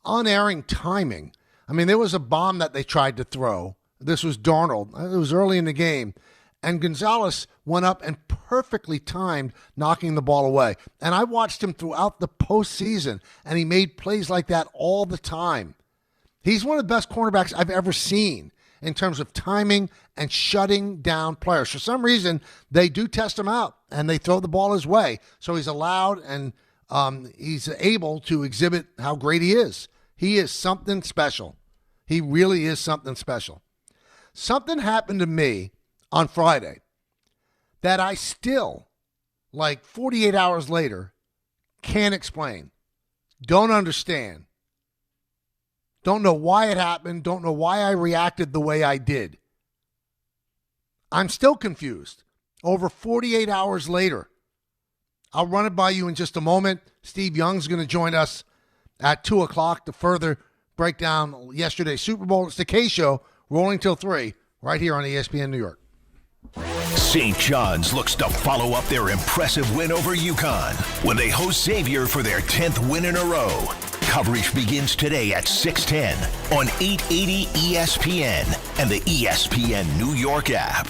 unerring timing. I mean, there was a bomb that they tried to throw. This was Darnold. It was early in the game. And Gonzalez went up and perfectly timed knocking the ball away. And I watched him throughout the postseason, and he made plays like that all the time. He's one of the best cornerbacks I've ever seen in terms of timing and shutting down players. For some reason, they do test him out, and they throw the ball his way. So he's allowed and he's able to exhibit how great he is. He is something special. He really is something special. Something happened to me on Friday that I still, like 48 hours later, can't explain. Don't understand. Don't know why it happened. Don't know why I reacted the way I did. I'm still confused. Over 48 hours later. I'll run it by you in just a moment. Steve Young's going to join us at 2 o'clock to further break down yesterday's Super Bowl. It's the K Show, rolling till 3, right here on ESPN New York. St. John's looks to follow up their impressive win over UConn when they host Xavier for their 10th win in a row. Coverage begins today at 6:10 on 880 ESPN and the ESPN New York app.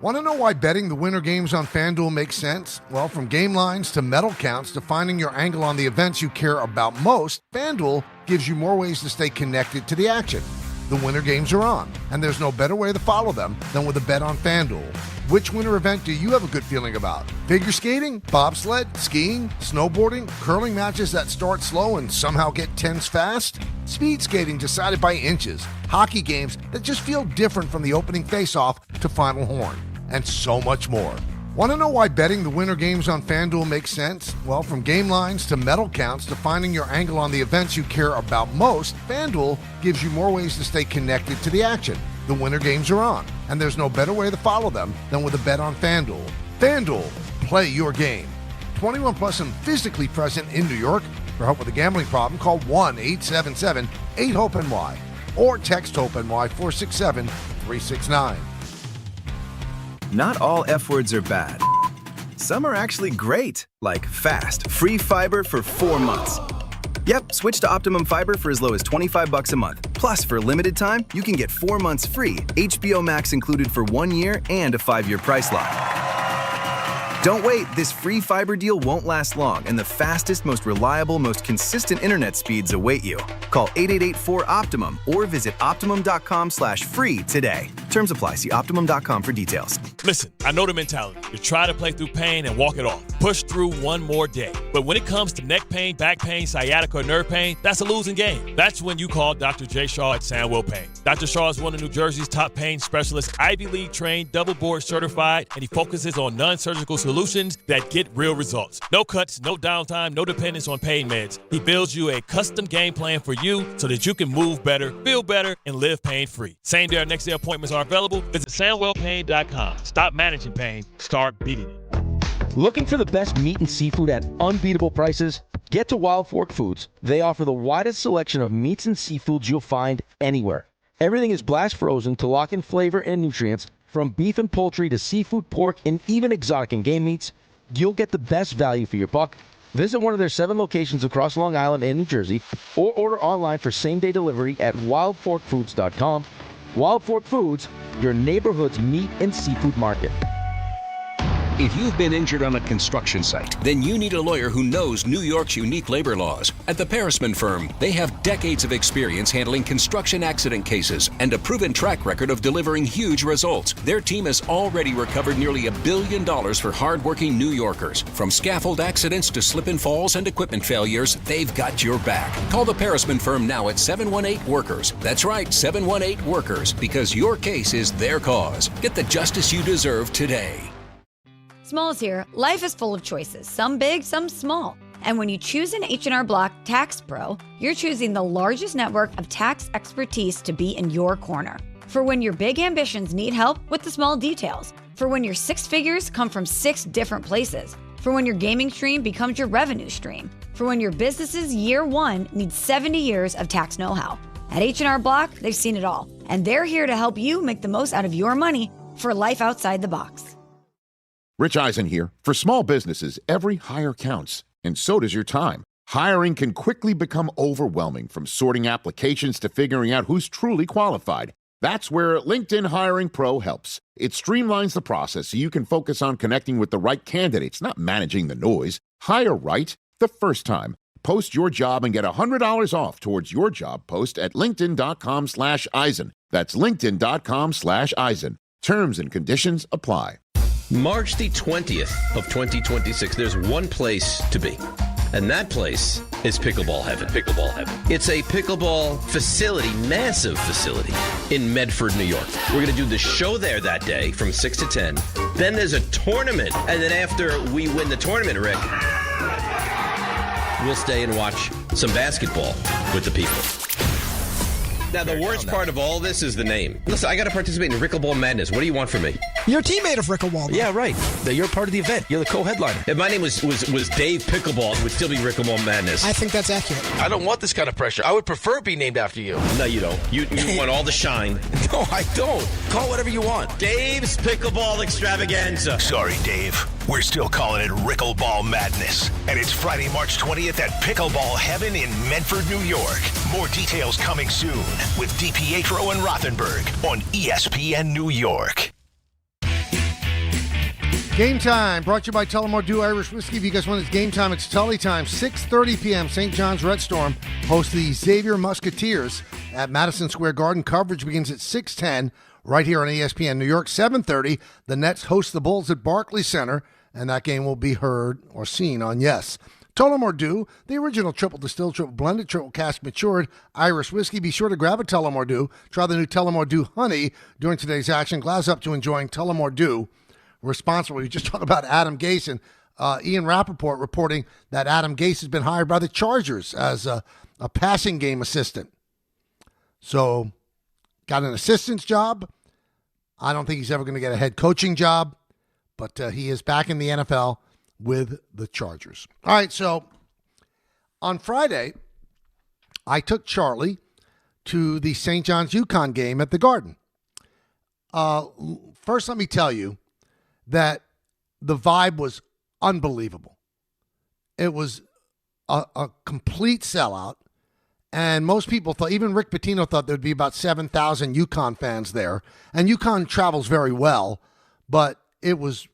Want to know why betting the winter games on FanDuel makes sense? Well, from game lines to medal counts to finding your angle on the events you care about most, FanDuel gives you more ways to stay connected to the action. The winter games are on, and there's no better way to follow them than with a bet on FanDuel. Which winter event do you have a good feeling about? Figure skating, bobsled, skiing, snowboarding, curling matches that start slow and somehow get tense fast? Speed skating decided by inches, hockey games that just feel different from the opening face-off to final horn, and so much more. Want to know why betting the winter games on FanDuel makes sense? Well, from game lines to medal counts to finding your angle on the events you care about most, FanDuel gives you more ways to stay connected to the action. The winter games are on, and there's no better way to follow them than with a bet on FanDuel. FanDuel, play your game. 21 plus and physically present in New York. For help with a gambling problem, call 1-877-8-HOPE-NY or text HOPE-NY 467-369. Not all F words are bad. Some are actually great, like fast, free fiber for 4 months. Yep, switch to Optimum Fiber for as low as $25 a month. Plus, for a limited time, you can get 4 months free, HBO Max included for 1 year, and a 5-year price lock. Don't wait, this free fiber deal won't last long, and the fastest, most reliable, most consistent internet speeds await you. Call 888-4-OPTIMUM or visit Optimum.com/free today. Terms apply. See Optimum.com for details. Listen, I know the mentality. You try to play through pain and walk it off. Push through one more day. But when it comes to neck pain, back pain, sciatica, or nerve pain, that's a losing game. That's when you call Dr. J. Shaw at Sandwell Pain. Dr. Shaw is one of New Jersey's top pain specialists, Ivy League trained, double board certified, and he focuses on non-surgical solutions that get real results. No cuts, no downtime, no dependence on pain meds. He builds you a custom game plan for you so that you can move better, feel better, and live pain-free. Same day or next day appointments are available. Visit SandwellPain.com. Stop managing pain. Start beating it. Looking for the best meat and seafood at unbeatable prices? Get to Wild Fork Foods. They offer the widest selection of meats and seafoods you'll find anywhere. Everything is blast frozen to lock in flavor and nutrients. From beef and poultry to seafood, pork, and even exotic and game meats, you'll get the best value for your buck. Visit one of their 7 locations across Long Island and New Jersey, or order online for same-day delivery at wildforkfoods.com. Wild Fork Foods, your neighborhood's meat and seafood market. If you've been injured on a construction site, then you need a lawyer who knows New York's unique labor laws. At the Parisman Firm, they have decades of experience handling construction accident cases and a proven track record of delivering huge results. Their team has already recovered nearly $1 billion for hardworking New Yorkers. From scaffold accidents to slip and falls and equipment failures, they've got your back. Call the Parisman Firm now at 718-WORKERS. That's right, 718-WORKERS, because your case is their cause. Get the justice you deserve today. Smalls here. Life is full of choices, some big, some small. And when you choose an H&R Block Tax Pro, you're choosing the largest network of tax expertise to be in your corner. For when your big ambitions need help with the small details. For when your 6 figures come from 6 different places. For when your gaming stream becomes your revenue stream. For when your business's year 1 needs 70 years of tax know-how. At H&R Block, they've seen it all. And they're here to help you make the most out of your money for life outside the box. Rich Eisen here. For small businesses, every hire counts, and so does your time. Hiring can quickly become overwhelming, from sorting applications to figuring out who's truly qualified. That's where LinkedIn Hiring Pro helps. It streamlines the process so you can focus on connecting with the right candidates, not managing the noise. Hire right the first time. Post your job and get $100 off towards your job post at linkedin.com/Eisen. That's linkedin.com/Eisen. Terms and conditions apply. March the 20th of 2026, there's one place to be, and that place is Pickleball Heaven. Pickleball Heaven. It's a pickleball facility, massive facility in Medford, New York. We're going to do the show there that day from 6 to 10. Then there's a tournament, and then after we win the tournament, Rick, we'll stay and watch some basketball with the people. Now, the worst part of all this is the name. Listen, I got to participate in Rickleball Madness. What do you want from me? You're a teammate of Rickleball. Yeah, right. You're part of the event. You're the co-headliner. If my name was Dave Pickleball, it would still be Rickleball Madness. I think that's accurate. I don't want this kind of pressure. I would prefer it be named after you. No, you don't. You want all the shine. No, I don't. Call whatever you want. Dave's Pickleball Extravaganza. Sorry, Dave. We're still calling it Rickleball Madness. And it's Friday, March 20th at Pickleball Heaven in Medford, New York. More details coming soon with DiPietro and Rothenberg on ESPN New York. Game time, brought to you by Tullamore Dew Irish Whiskey. If you guys want it's game time, it's Tully time. 6:30 p.m., St. John's Red Storm hosts the Xavier Musketeers at Madison Square Garden. Coverage begins at 6:10 right here on ESPN New York. 7:30, the Nets host the Bulls at Barclays Center, and that game will be heard or seen on Yes. Tullamore Dew, the original triple distilled, triple blended, triple cask matured Irish whiskey. Be sure to grab a Tullamore Dew. Try the new Tullamore Dew Honey during today's action. Glass up to enjoying Tullamore Dew responsibly. We just talked about Adam Gase, and Ian Rappaport reporting that Adam Gase has been hired by the Chargers as a passing game assistant. So, got an assistant's job. I don't think he's ever going to get a head coaching job, but he is back in the NFL with the Chargers. All right, so on Friday, I took Charlie to the St. John's UConn game at the Garden. First, let me tell you that the vibe was unbelievable. It was a complete sellout, and most people thought, even Rick Pitino thought there'd be about 7,000 UConn fans there. And UConn travels very well, but it was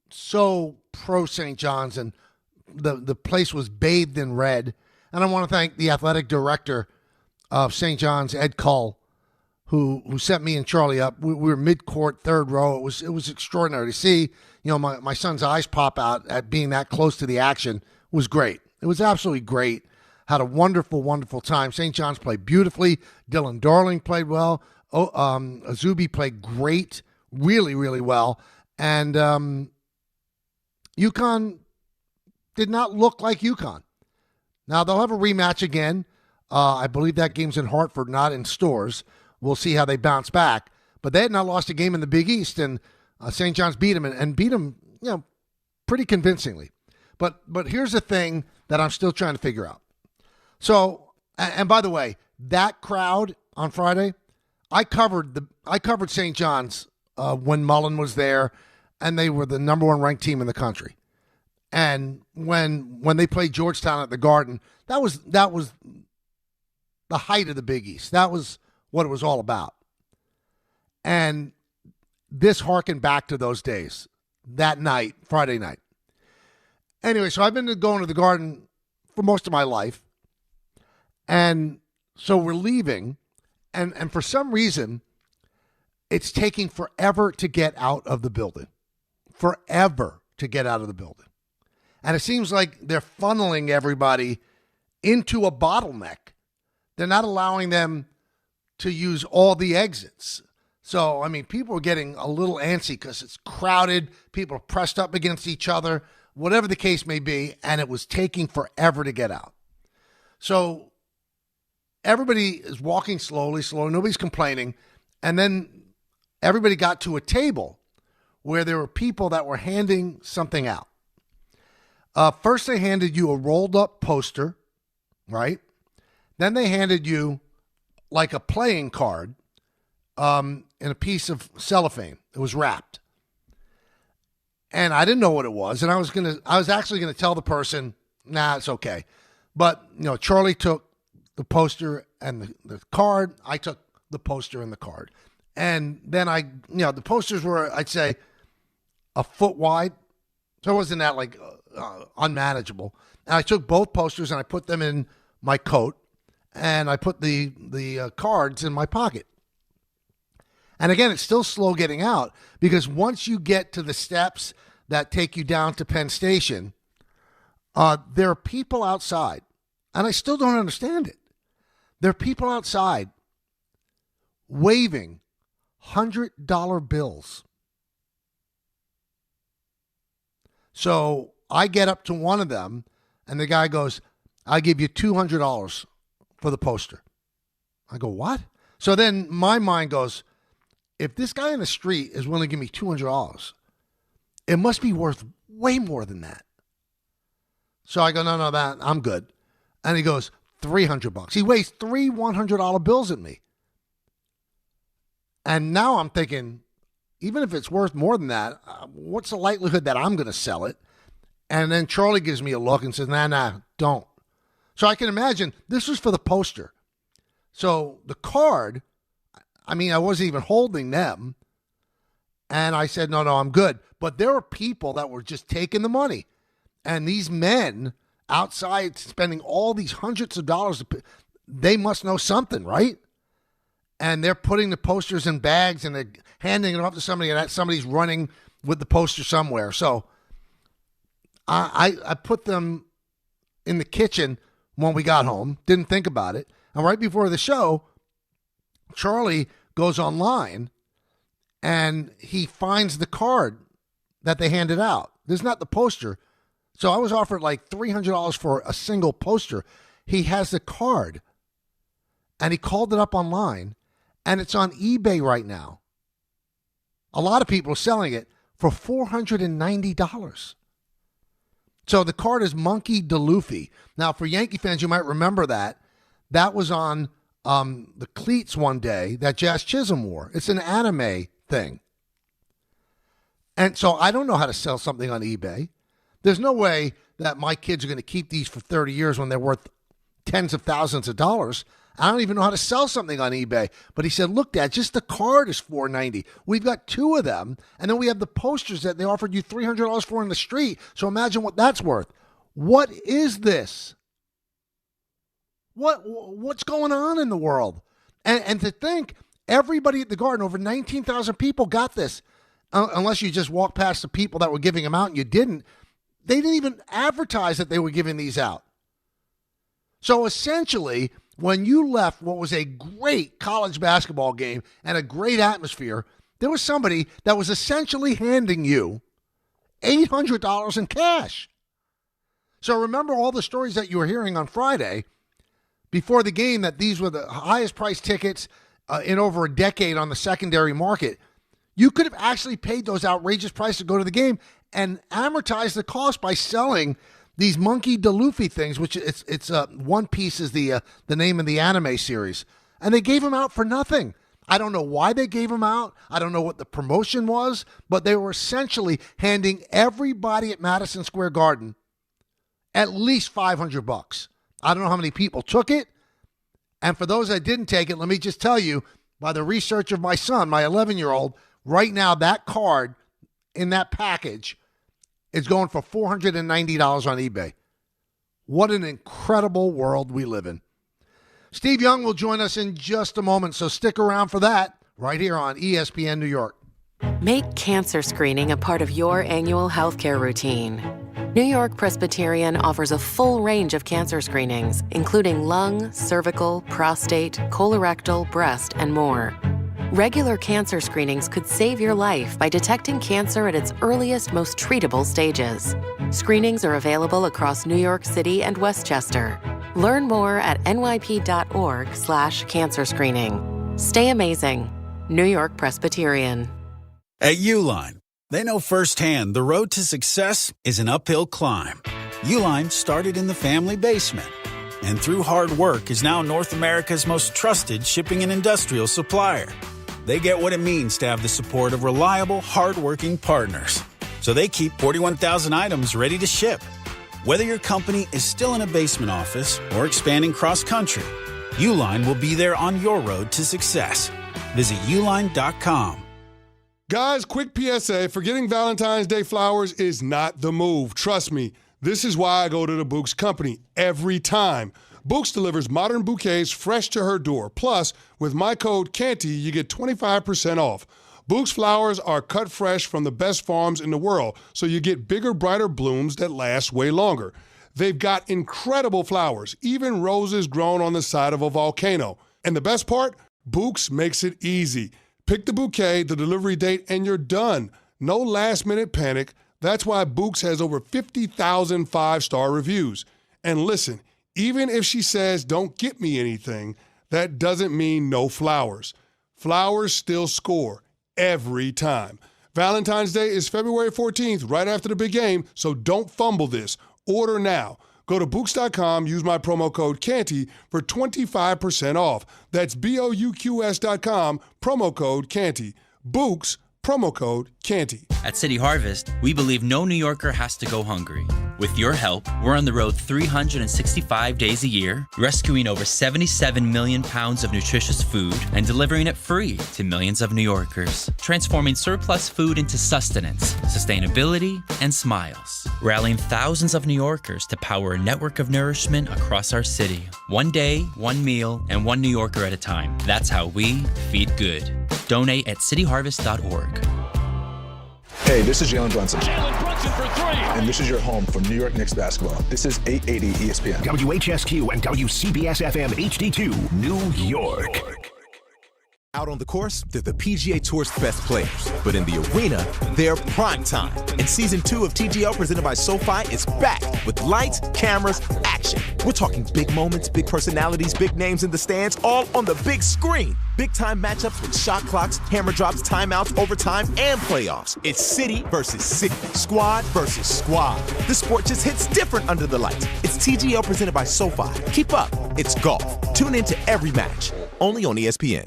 so pro St. John's, and the place was bathed in red. And I want to thank the athletic director of St. John's, Ed Cull, who set me and Charlie up. We were mid-court, third row. It was extraordinary to see. You know, my son's eyes pop out at being that close to the action. It was great. It was absolutely great. Had a wonderful, wonderful time. St. John's played beautifully. Dylan Darling played well. Azubi played great, really, really well. And UConn did not look like UConn. Now, they'll have a rematch again. I believe that game's in Hartford, not in Stores. We'll see how they bounce back. But they had not lost a game in the Big East, and St. John's beat them, and beat them, pretty convincingly. But here's the thing that I'm still trying to figure out. So, and by the way, that crowd on Friday, I covered St. John's when Mullen was there, and they were the number one ranked team in the country. And when they played Georgetown at the Garden, that was the height of the Big East. That was what it was all about. And this harkened back to those days, that night, Friday night. Anyway, so I've been going to the Garden for most of my life. And so we're leaving, and for some reason, it's taking forever to get out of the building. Forever to get out of the building. And it seems like they're funneling everybody into a bottleneck. They're not allowing them to use all the exits. So, I mean, people are getting a little antsy because it's crowded. People are pressed up against each other, whatever the case may be, and it was taking forever to get out. So everybody is walking slowly. Nobody's complaining. And then everybody got to a table where there were people that were handing something out. First, they handed you a rolled-up poster, right? Then they handed you like a playing card in a piece of cellophane. It was wrapped. And I didn't know what it was. And I was actually going to tell the person, nah, it's okay. But, Charlie took the poster and the card. I took the poster and the card. And then the posters were, I'd say, a foot wide. So it wasn't that unmanageable. And I took both posters and I put them in my coat. And I put the cards in my pocket. And again, it's still slow getting out because once you get to the steps that take you down to Penn Station, there are people outside. And I still don't understand it. There are people outside waving $100 bills. So I get up to one of them, and the guy goes, "I give you $200 for the poster." I go, "What?" So then my mind goes, if this guy in the street is willing to give me $200, it must be worth way more than that. So I go, no, that I'm good. And he goes, $300. He weighs three $100 bills at me. And now I'm thinking, even if it's worth more than that, what's the likelihood that I'm going to sell it? And then Charlie gives me a look and says, nah, don't. So I can imagine this was for the poster. So the card, I wasn't even holding them. And I said, no, I'm good. But there were people that were just taking the money. And these men outside spending all these hundreds of dollars, they must know something, right? And they're putting the posters in bags and they're handing it off to somebody, and somebody's running with the poster somewhere. So I put them in the kitchen when we got home, didn't think about it. And right before the show, Charlie goes online and he finds the card that they handed out. There's not the poster. So I was offered like $300 for a single poster. He has the card and he called it up online and it's on eBay right now. A lot of people are selling it for $490. So the card is Monkey DeLuffy. Now, for Yankee fans, you might remember that. That was on the cleats one day that Jazz Chisholm wore. It's an anime thing. And so I don't know how to sell something on eBay. There's no way that my kids are going to keep these for 30 years when they're worth tens of thousands of dollars. I don't even know how to sell something on eBay. But he said, look, Dad, just the card is $490. We've got two of them. And then we have the posters that they offered you $300 for in the street. So imagine what that's worth. What is this? What's going on in the world? And to think everybody at the Garden, over 19,000 people got this. Unless you just walked past the people that were giving them out and you didn't. They didn't even advertise that they were giving these out. So essentially, when you left what was a great college basketball game and a great atmosphere, there was somebody that was essentially handing you $800 in cash. So remember all the stories that you were hearing on Friday before the game, that these were the highest priced tickets in over a decade on the secondary market. You could have actually paid those outrageous prices to go to the game and amortize the cost by selling these Monkey DeLuffy things, which it's One Piece is the name of the anime series. And they gave them out for nothing. I don't know why they gave them out. I don't know what the promotion was, but they were essentially handing everybody at Madison Square Garden at least $500. I don't know how many people took it. And for those that didn't take it, let me just tell you, by the research of my son, my 11-year-old, right now that card in that package is going for $490 on eBay. What an incredible world we live in. Steve Young will join us in just a moment, so stick around for that right here on ESPN New York. Make cancer screening a part of your annual healthcare routine. New York Presbyterian offers a full range of cancer screenings, including lung, cervical, prostate, colorectal, breast, and more. Regular cancer screenings could save your life by detecting cancer at its earliest, most treatable stages. Screenings are available across New York City and Westchester. Learn more at nyp.org/cancer screening. Stay amazing. New York Presbyterian. At Uline, they know firsthand the road to success is an uphill climb. Uline started in the family basement, and through hard work is now North America's most trusted shipping and industrial supplier. They get what it means to have the support of reliable, hardworking partners. So they keep 41,000 items ready to ship. Whether your company is still in a basement office or expanding cross-country, Uline will be there on your road to success. Visit uline.com. Guys, quick PSA, forgetting Valentine's Day flowers is not the move. Trust me, this is why I go to the Bouqs Company every time. Bouqs delivers modern bouquets fresh to her door. Plus, with my code Canty, you get 25% off. Bouqs flowers are cut fresh from the best farms in the world, so you get bigger, brighter blooms that last way longer. They've got incredible flowers, even roses grown on the side of a volcano. And the best part? Bouqs makes it easy. Pick the bouquet, the delivery date, and you're done. No last-minute panic. That's why Bouqs has over 50,000 five-star reviews. And listen, even if she says, don't get me anything, that doesn't mean no flowers. Flowers still score every time. Valentine's Day is February 14th, right after the big game, so don't fumble this. Order now. Go to Bouqs.com, use my promo code Canty for 25% off. That's BOUQS.com, promo code Canty. Bouqs, promo code Canty. At City Harvest, we believe no New Yorker has to go hungry. With your help, we're on the road 365 days a year, rescuing over 77 million pounds of nutritious food and delivering it free to millions of New Yorkers, transforming surplus food into sustenance, sustainability, and smiles, rallying thousands of New Yorkers to power a network of nourishment across our city. One day, one meal, and one New Yorker at a time. That's how we feed good. Donate at cityharvest.org. Hey, this is Jalen Brunson. Jalen Brunson for three. And this is your home for New York Knicks basketball. This is 880 ESPN. WHSQ and WCBS FM HD2, New York. Out on the course, they're the PGA Tour's best players. But in the arena, they're prime time. And Season 2 of TGL presented by SoFi is back with lights, cameras, action. We're talking big moments, big personalities, big names in the stands, all on the big screen. Big-time matchups with shot clocks, hammer drops, timeouts, overtime, and playoffs. It's city versus city, squad versus squad. The sport just hits different under the lights. It's TGL presented by SoFi. Keep up. It's golf. Tune into every match. Only on ESPN.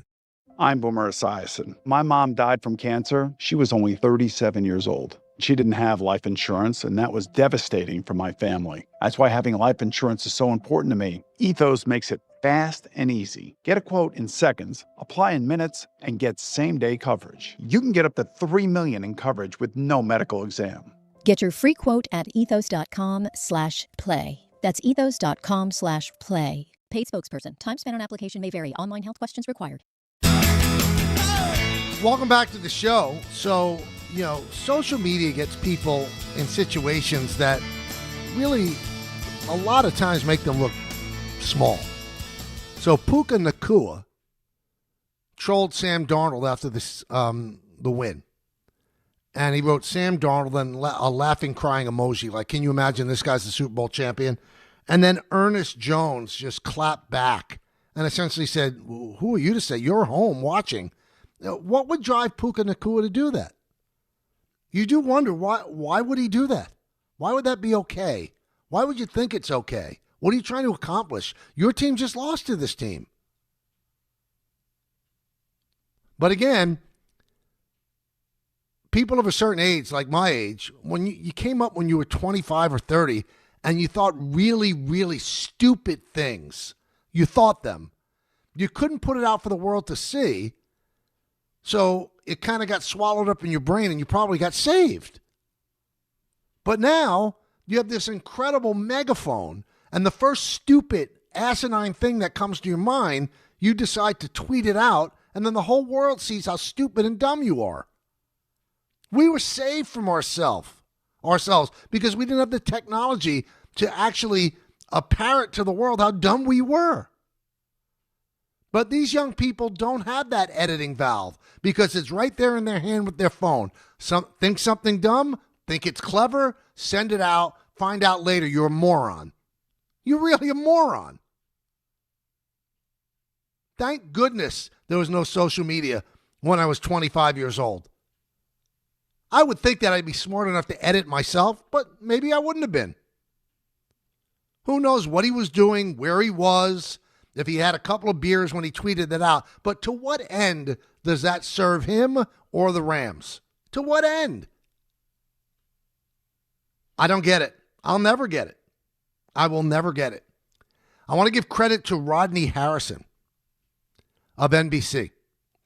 I'm Boomer Esiason. My mom died from cancer. She was only 37 years old. She didn't have life insurance, and that was devastating for my family. That's why having life insurance is so important to me. Ethos makes it fast and easy. Get a quote in seconds, apply in minutes, and get same-day coverage. You can get up to $3 million in coverage with no medical exam. Get your free quote at ethos.com/play. That's ethos.com/play. Paid spokesperson. Time spent on application may vary. Online health questions required. Welcome back to the show. So, social media gets people in situations that really a lot of times make them look small. So Puka Nacua trolled Sam Darnold after this, the win. And he wrote Sam Darnold and a laughing, crying emoji. Like, can you imagine this guy's the Super Bowl champion? And then Ernest Jones just clapped back and essentially said, who are you to say? You're home watching. What would drive Puka Nacua to do that? You do wonder, why would he do that? Why would that be okay? Why would you think it's okay? What are you trying to accomplish? Your team just lost to this team. But again, people of a certain age, like my age, when you came up when you were 25 or 30 and you thought really, really stupid things, you thought them. You couldn't put it out for the world to see. So it kind of got swallowed up in your brain and you probably got saved. But now you have this incredible megaphone and the first stupid, asinine thing that comes to your mind, you decide to tweet it out and then the whole world sees how stupid and dumb you are. We were saved from ourselves because we didn't have the technology to actually apparent to the world how dumb we were. But these young people don't have that editing valve because it's right there in their hand with their phone. Think something dumb, think it's clever, send it out, find out later you're a moron. You're really a moron. Thank goodness there was no social media when I was 25 years old. I would think that I'd be smart enough to edit myself, but maybe I wouldn't have been. Who knows what he was doing, where he was, if he had a couple of beers when he tweeted that out. But to what end does that serve him or the Rams? To what end? I don't get it. I'll never get it. I will never get it. I want to give credit to Rodney Harrison of NBC,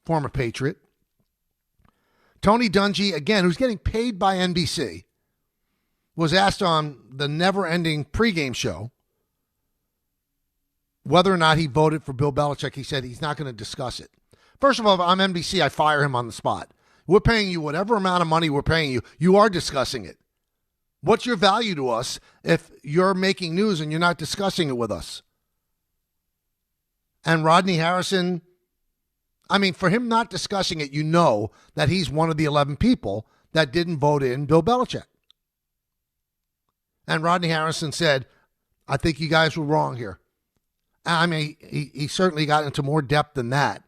former Patriot. Tony Dungy, again, who's getting paid by NBC, was asked on the never-ending pregame show whether or not he voted for Bill Belichick. He said he's not going to discuss it. First of all, if I'm NBC, I fire him on the spot. We're paying you whatever amount of money we're paying you. You are discussing it. What's your value to us if you're making news and you're not discussing it with us? And Rodney Harrison, I mean, for him not discussing it, you know that he's one of the 11 people that didn't vote in Bill Belichick. And Rodney Harrison said, I think you guys were wrong here. I mean, he certainly got into more depth than that.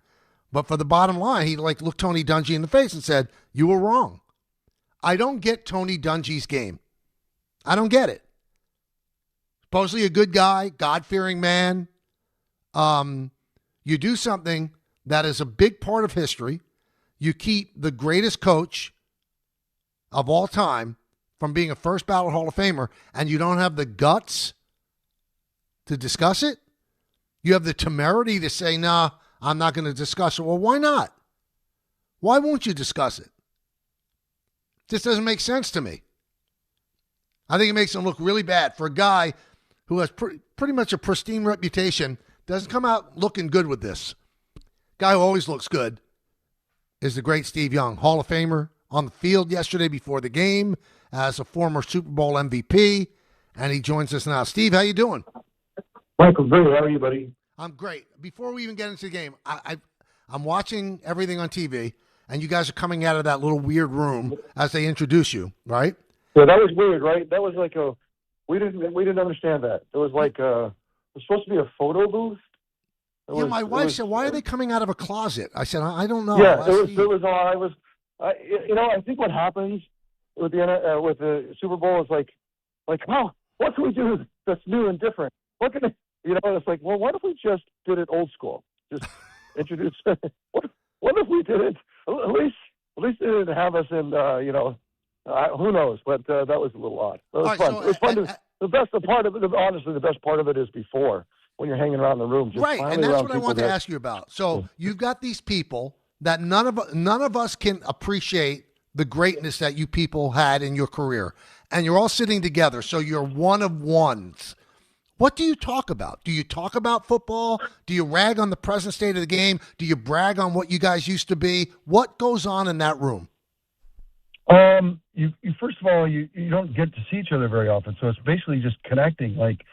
But for the bottom line, he looked Tony Dungy in the face and said, you were wrong. I don't get Tony Dungy's game. I don't get it. Supposedly a good guy, God-fearing man. You do something that is a big part of history. You keep the greatest coach of all time from being a first ballot Hall of Famer, and you don't have the guts to discuss it? You have the temerity to say, nah, I'm not going to discuss it. Well, why not? Why won't you discuss it? This doesn't make sense to me. I think it makes him look really bad for a guy who has pretty much a pristine reputation, doesn't come out looking good with this. Guy who always looks good is the great Steve Young, Hall of Famer, on the field yesterday before the game as a former Super Bowl MVP, and he joins us now. Steve, how you doing? Michael, great. How are you, buddy? I'm great. Before we even get into the game, I'm watching everything on TV, and you guys are coming out of that little weird room as they introduce you, right? Yeah, that was weird, right? That was like we didn't understand that. It was like it was supposed to be a photo booth. My wife said, "Why are they coming out of a closet?" I said, "I don't know." Yeah, I think what happens with the Super Bowl is like, wow, what can we do that's new and different? What can it's like, well, what if we just did it old school? Just introduce. What if we did it? At least they didn't have us in. Who knows? But that was a little odd. It was fun. It was fun. The best part of it, honestly, the best part of it is before, when you're hanging around the room. Just right, and that's what I wanted to ask you about. So you've got these people that none of us can appreciate the greatness that you people had in your career, and you're all sitting together. So you're one of ones. What do you talk about? Do you talk about football? Do you rag on the present state of the game? Do you brag on what you guys used to be? What goes on in that room? You first of all, you don't get to see each other very often, so it's basically just connecting. Like,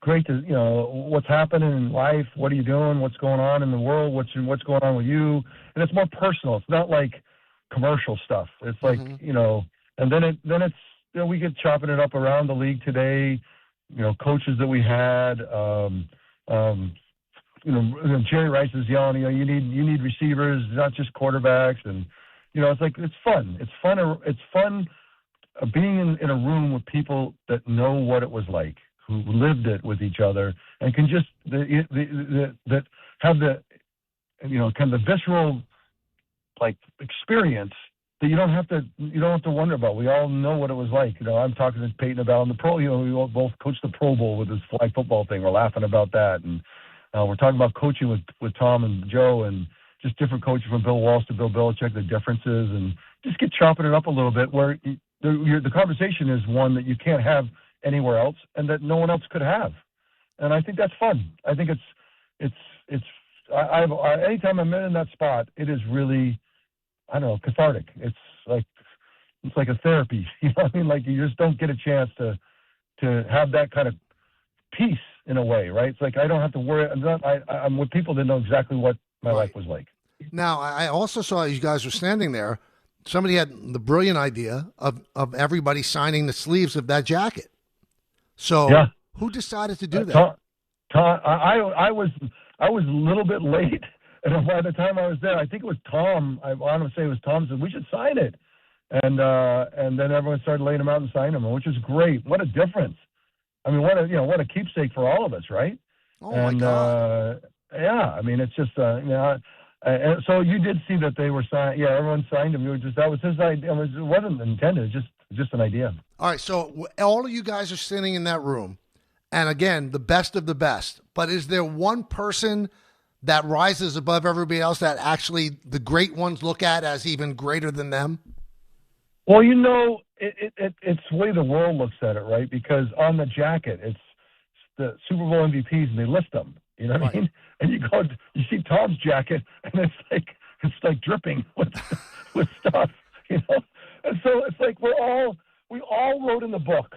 great to what's happening in life. What are you doing? What's going on in the world? What's going on with you? And it's more personal. It's not like commercial stuff. It's like and then it's we get chopping it up around the league today. Coaches that we had. Jerry Rice is yelling. You need receivers, not just quarterbacks, and it's like it's fun. It's fun being in a room with people that know what it was like, who lived it with each other, and can just that have the kind of the visceral experience that you don't have to wonder about. We all know what it was like. I'm talking to Peyton about on the pro. We all both coached the Pro Bowl with this flag football thing. We're laughing about that, and we're talking about coaching with Tom and Joe, and just different coaches from Bill Walsh to Bill Belichick, the differences, and just get chopping it up a little bit where the conversation is one that you can't have anywhere else and that no one else could have. And I think that's fun. I think anytime I'm in that spot, it is really, cathartic. It's like a therapy. You know what I mean? Like, you just don't get a chance to have that kind of peace in a way, right? It's like I don't have to worry. I'm with people that know exactly what my life was like. Now, I also saw as you guys were standing there, somebody had the brilliant idea of everybody signing the sleeves of that jacket. So who decided to do that? Tom, I was a little bit late, and by the time I was there, I think it was Tom. I want to say it was Tom said we should sign it, and then everyone started laying them out and signing them, which is great. What a difference! I mean, what a keepsake for all of us, right? Oh my God! I mean, it's just and so you did see that they were signed. Yeah, everyone signed them. That was his idea. It wasn't intended. Just an idea. All right, so all of you guys are sitting in that room, and again, the best of the best. But is there one person that rises above everybody else that actually the great ones look at as even greater than them? Well, it's the way the world looks at it, right? Because on the jacket, it's the Super Bowl MVPs, and they list them. You know what I mean? And you see Tom's jacket, and it's like dripping with stuff, And so it's like we all wrote in the book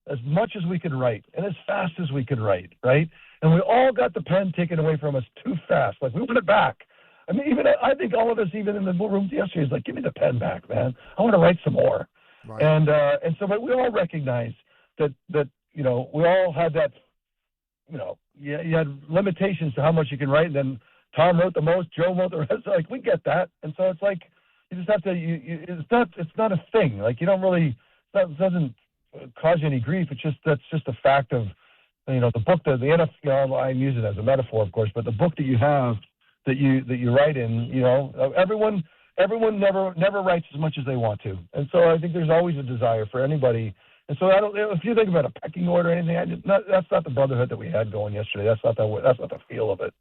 as much as we could write and as fast as we could write, right? And we all got the pen taken away from us too fast. Like, we want it back. I mean, I think all of us, even in the rooms yesterday, is like, give me the pen back, man. I want to write some more. Right. And so, but we all recognize that we all had that. You had limitations to how much you can write, and then Tom wrote the most, Joe wrote the rest. Like, we get that, and so it's like you just have to. It's not a thing. Like, you don't really. It doesn't cause you any grief. That's just a fact of, the book that the NFL. I use it as a metaphor, of course, but the book that you have that you write in, everyone everyone never writes as much as they want to, and so I think there's always a desire for anybody. And so if you think about a pecking order or anything, that's not the brotherhood that we had going yesterday. That's not the feel of it.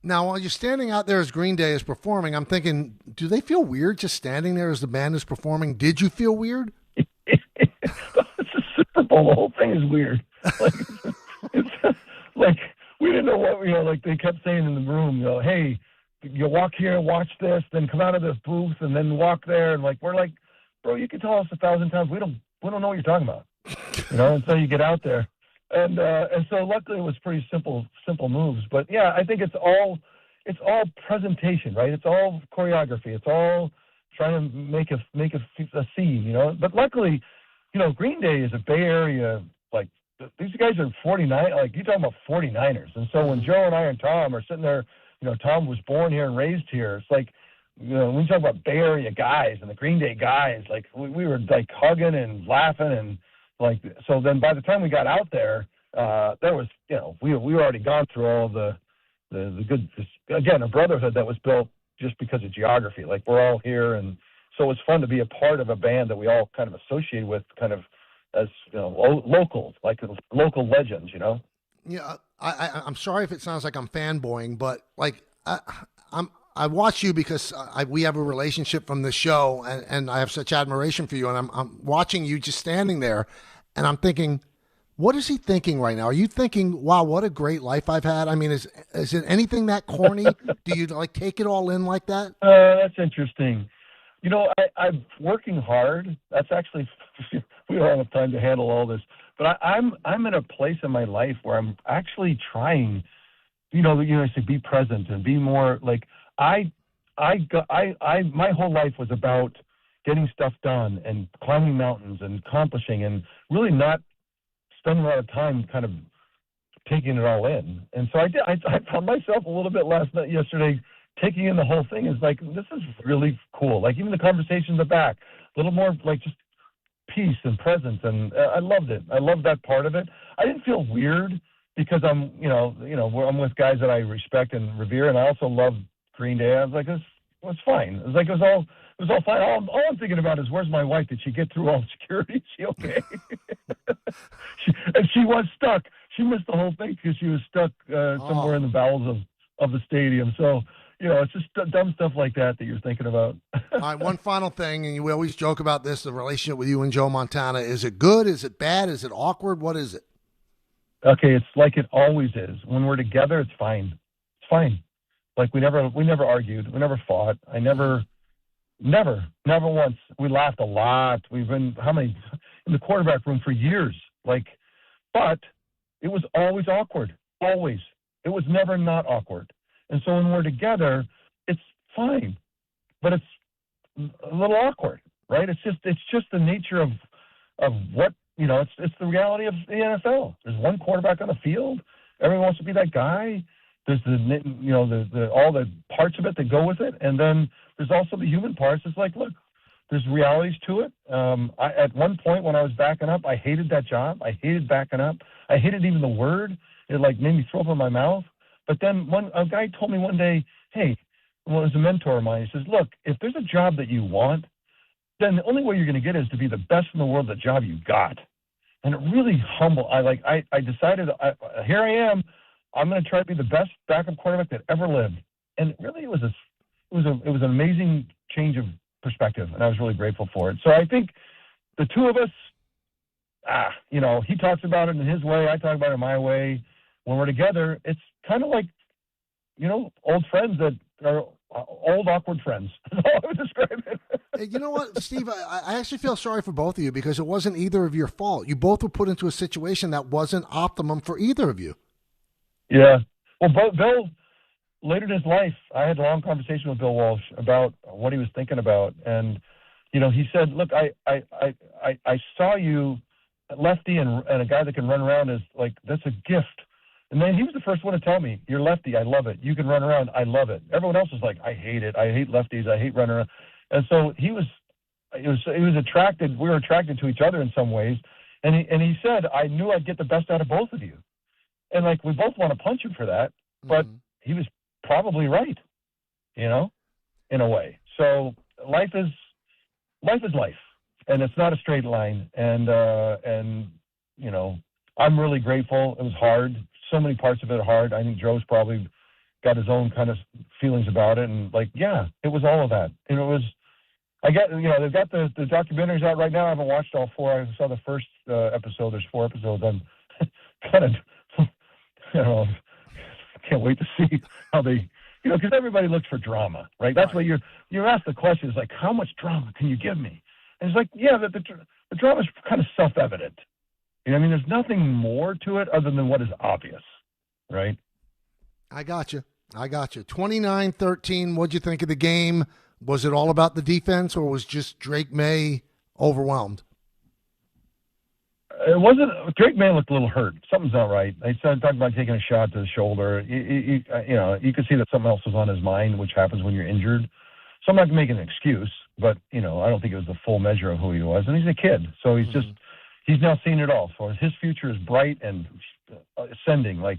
Now, while you're standing out there as Green Day is performing, I'm thinking, do they feel weird just standing there as the band is performing? Did you feel weird? It's a Super Bowl. The whole thing is weird. Like, it's like we didn't know what like they kept saying in the room. Hey, you walk here, watch this, then come out of the booth, and then walk there, and we're like, bro, you can tell us 1,000 times we don't know what you're talking about, until you get out there. And so luckily it was pretty simple moves. But yeah, I think it's all presentation, right? It's all choreography. It's all trying to make a scene, But luckily, Green Day is a Bay Area, these guys are 49, you're talking about 49ers. And so when Joe and I and Tom are sitting there, Tom was born here and raised here. It's like, when we talk about Bay Area guys and the Green Day guys, we were hugging and laughing and so then by the time we got out there, there was, we were already gone through all the good, again, a brotherhood that was built just because of geography. We're all here, and so it's fun to be a part of a band that we all kind of associate with, kind of as local, local legends. Yeah, I'm sorry if it sounds like I'm fanboying, but I watch you because we have a relationship from the show, and I have such admiration for you, and I'm watching you just standing there, and I'm thinking, what is he thinking right now? Are you thinking, wow, what a great life I've had? I mean, is it anything that corny? Do you take it all in like that? That's interesting. I'm working hard. That's actually, we don't have time to handle all this, but I'm in a place in my life where I'm actually trying, I say be present and be more my whole life was about getting stuff done and climbing mountains and accomplishing and really not spending a lot of time kind of taking it all in. And so I found myself a little bit yesterday taking in the whole thing. Is this is really cool. Even the conversations in the back, a little more just peace and presence. And I loved it. I loved that part of it. I didn't feel weird because I'm I'm with guys that I respect and revere, and I also love Green Day. I was like, it's fine. It was all fine. All I'm thinking about is, where's my wife? Did she get through all the security? Is she okay? And she was stuck. She missed the whole thing because she was stuck somewhere in the bowels of the stadium. So, it's just dumb stuff like that you're thinking about. All right, one final thing, and we always joke about this, the relationship with you and Joe Montana. Is it good? Is it bad? Is it awkward? What is it? Okay, it's like it always is. When we're together, it's fine. It's fine. We never argued. We never fought. I never once. We laughed a lot. We've been in the quarterback room for years. But it was always awkward. Always. It was never not awkward. And so when we're together, it's fine. But it's a little awkward, right? It's just the nature of what it's the reality of the NFL. There's one quarterback on the field. Everyone wants to be that guy. There's the all the parts of it that go with it, and then there's also the human parts. It's look, there's realities to it. At one point when I was backing up, I hated that job. I hated backing up. I hated even the word. It made me throw up in my mouth. But then a guy told me one day, hey, it was a mentor of mine. He says, look, if there's a job that you want, then the only way you're going to get is to be the best in the world at the job you got. And it really humbled. I decided, here I am. I'm going to try to be the best backup quarterback that ever lived. And really, it was an amazing change of perspective, and I was really grateful for it. So I think the two of us, he talks about it in his way, I talk about it in my way. When we're together, it's kind of like, old friends that are old awkward friends. That's how I would describe it. You know what, Steve? I actually feel sorry for both of you because it wasn't either of your fault. You both were put into a situation that wasn't optimum for either of you. Yeah. Well, Bill, later in his life, I had a long conversation with Bill Walsh about what he was thinking about. And, he said, look, I saw you lefty and a guy that can run around is that's a gift. And then he was the first one to tell me, you're lefty. I love it. You can run around. I love it. Everyone else was like, I hate it. I hate lefties. I hate running around. And so he was attracted. We were attracted to each other in some ways. And he said, I knew I'd get the best out of both of you. And we both want to punch him for that, but he was probably right, in a way. So life is life, and it's not a straight line. And you know, I'm really grateful. It was hard. So many parts of it are hard. I think Joe's probably got his own kind of feelings about it, and like, yeah, it was all of that. And it was. They've got the documentaries out right now. I haven't watched all 4. I saw the first episode. There's 4 episodes. I'm kind of, can't wait to see how they, because everybody looks for drama, right? That's what you're asked the question is like, how much drama can you give me? And it's like, yeah, the drama is kind of self-evident. You know what I mean? There's nothing more to it other than what is obvious, right? I got you. 29-13. What'd you think of the game? Was it all about the defense, or was just Drake Maye overwhelmed? It wasn't. Drake Maye looked a little hurt. Something's not right. They started talking about taking a shot to the shoulder. You could see that something else was on his mind, which happens when you're injured. So I'm not making an excuse, but I don't think it was the full measure of who he was. And he's a kid, so he's now seen it all. So his future is bright and ascending, like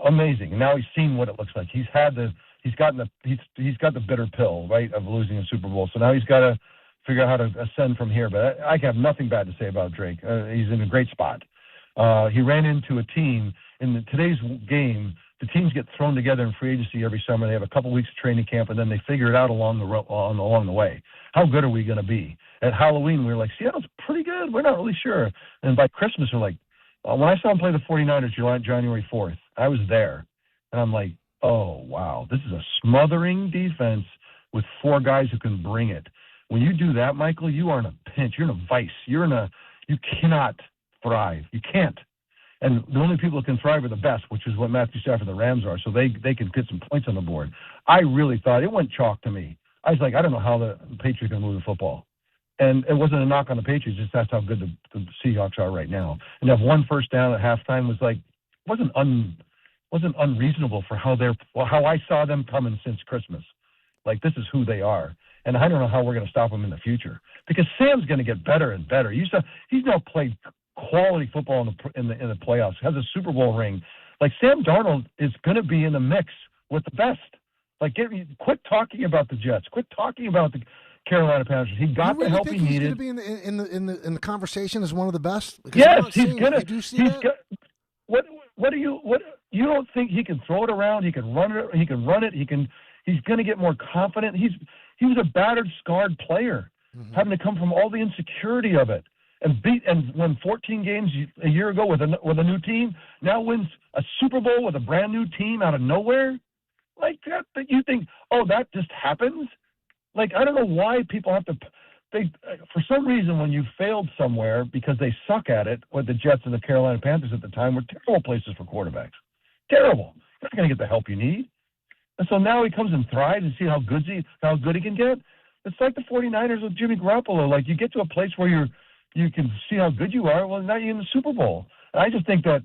amazing. And now he's seen what it looks like. He's got the bitter pill, right, of losing a Super Bowl. So now he's got to figure out how to ascend from here. But I have nothing bad to say about Drake. He's in a great spot. He ran into a team in today's game. The teams get thrown together in free agency every summer. They have a couple weeks of training camp, and then they figure it out along the way. How good are we going to be? At Halloween, we were like, Seattle's pretty good. We're not really sure. And by Christmas, we're like, when I saw him play the 49ers January 4th, I was there. And I'm like, oh, wow, this is a smothering defense with 4 guys who can bring it. When you do that, Michael, you are in a pinch. You're in a vice. You cannot thrive. You can't. And the only people who can thrive are the best, which is what Matthew Stafford and the Rams are, so they can get some points on the board. I really thought it went chalk to me. I was like, I don't know how the Patriots can move the football. And it wasn't a knock on the Patriots, just that's how good the Seahawks are right now. And to have 1 first down at halftime was like, wasn't unreasonable for how I saw them coming since Christmas. Like, this is who they are. And I don't know how we're going to stop them in the future, because Sam's going to get better and better. He's now played quality football in the playoffs, has a Super Bowl ring. Like, Sam Darnold is going to be in the mix with the best. Like, quit talking about the Jets. Quit talking about the Carolina Panthers. He got the help he needed. He's going to be in the conversation as one of the best? Because yes, he's going to. What you don't think he can throw it around? He can run it. He's going to get more confident. He was a battered, scarred player, having to come from all the insecurity of it, and won 14 games a year ago with a new team. Now wins a Super Bowl with a brand new team out of nowhere. Like that you think, oh, that just happens? Like, I don't know why people have to. For some reason, when you failed somewhere because they suck at it, what the Jets and the Carolina Panthers at the time were terrible places for quarterbacks. Terrible. You're not going to get the help you need. And so now he comes and thrives and see how good he can get. It's like the 49ers with Jimmy Garoppolo. Like, you get to a place where you can see how good you are. Well, now you're in the Super Bowl. And I just think that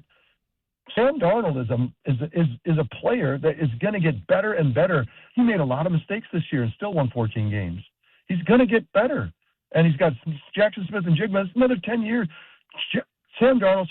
Sam Darnold is a player that is going to get better and better. He made a lot of mistakes this year and still won 14 games. He's going to get better. And he's got Jackson Smith and Jigba. It's another 10 years. Sam Darnold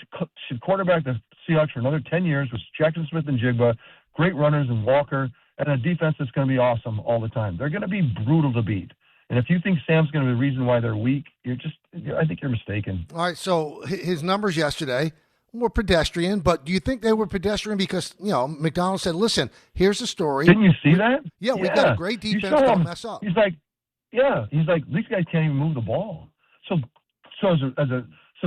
should quarterback the Seahawks for another 10 years with Jackson Smith and Jigba, great runners and Walker, and a defense that's going to be awesome all the time. They're going to be brutal to beat. And if you think Sam's going to be the reason why they're weak, I think you're mistaken. All right, so his numbers yesterday were pedestrian, but do you think they were pedestrian because, McDonald said, listen, here's the story. Didn't you see that? Yeah, we got a great defense. Don't mess up. He's like, these guys can't even move the ball. So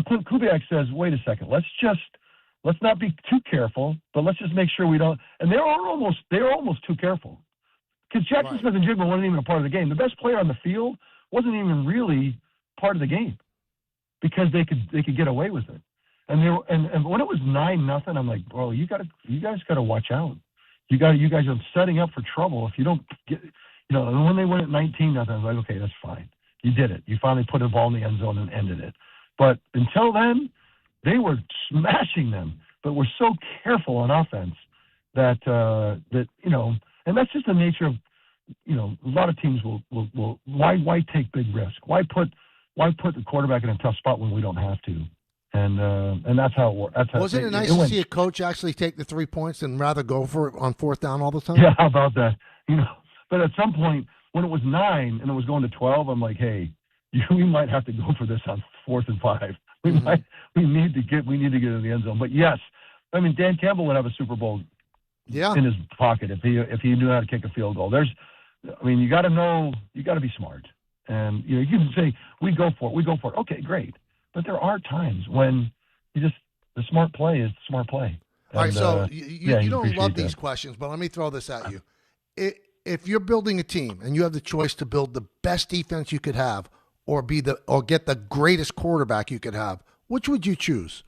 Clint Kubiak says, wait a second, let's not be too careful, but let's just make sure we don't. And they're almost too careful, because Jackson Smith and Jigba wasn't even a part of the game. The best player on the field wasn't even really part of the game because they could get away with it. And when it was 9-0, I'm like, bro, you guys got to watch out. You guys are setting up for trouble if you don't get. And when they went at 19-0, I was like, okay, that's fine. You did it. You finally put a ball in the end zone and ended it. But until then, they were smashing them, but we're so careful on offense that and that's just the nature of, a lot of teams will why take big risk? Why put the quarterback in a tough spot when we don't have to? And that's how it works. Wasn't it nice to see a coach actually take the 3 points and rather go for it on 4th down all the time? Yeah, how about that? But at some point, when it was 9 and it was going to 12, I'm like, hey, we might have to go for this on 4th and 5. We need to get in the end zone. But yes, I mean, Dan Campbell would have a Super Bowl in his pocket if he knew how to kick a field goal. You got to be smart. And you can say, we go for it. Okay, great. But there are times when the smart play is the smart play. All right, and, so you don't love these that. questions, but let me throw this at you. If you're building a team and you have the choice to build the best defense you could have or get the greatest quarterback you could have, which would you choose?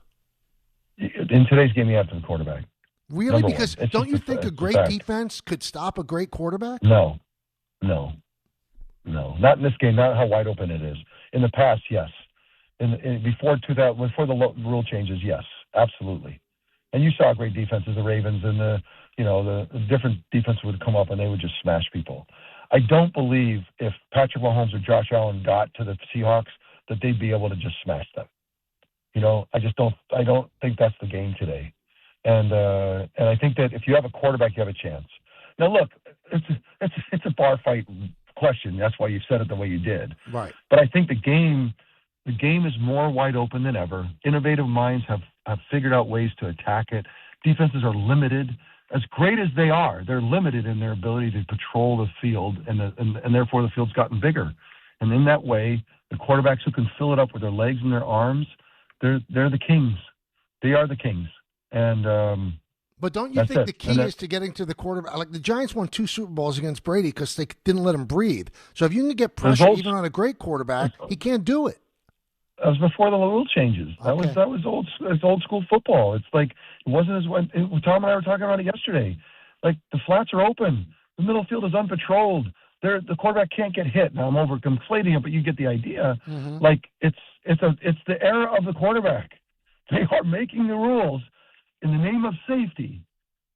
In today's game, you have to the quarterback. Really? Because don't you think a great defense could stop a great quarterback? No. Not in this game. Not how wide open it is. In the past, yes. Before the rule changes, yes, absolutely. And you saw great defenses, the Ravens, and the different defense would come up and they would just smash people. I don't believe if Patrick Mahomes or Josh Allen got to the Seahawks that they'd be able to just smash them. I don't think that's the game today. And I think that if you have a quarterback, you have a chance. Now, look, it's a bar fight question. That's why you said it the way you did. Right. But I think the game is more wide open than ever. Innovative minds have figured out ways to attack it. Defenses are limited. As great as they are, they're limited in their ability to patrol the field, and therefore the field's gotten bigger. And in that way, the quarterbacks who can fill it up with their legs and their arms, they're the kings. They are the kings. And but don't you think the key is to getting to the quarterback? Like the Giants won 2 Super Bowls against Brady because they didn't let him breathe. So if you can get pressure even on a great quarterback, he can't do it. That was before the rule changes. That was old school football. It's like it wasn't Tom and I were talking about it yesterday. Like the flats are open, the middle field is unpatrolled. The quarterback can't get hit. Now I'm overconflating it, but you get the idea. Mm-hmm. Like it's the era of the quarterback. They are making the rules in the name of safety.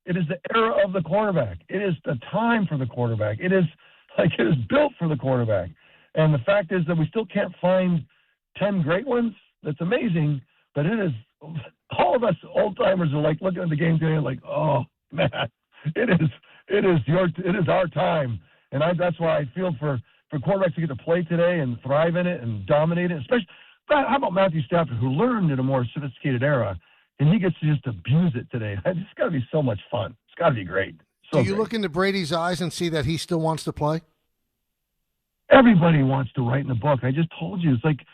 It is the era of the quarterback. It is the time for the quarterback. It is built for the quarterback. And the fact is that we still can't find 10 great ones. That's amazing, but it is all of us old timers are like looking at the game today like, oh man, it is our time, and that's why I feel for quarterbacks to get to play today and thrive in it and dominate it. Especially, how about Matthew Stafford, who learned in a more sophisticated era, and he gets to just abuse it today. It's got to be so much fun. It's got to be great. Do you look into Brady's eyes and see that he still wants to play? Everybody wants to write in the book. I just told you, it's like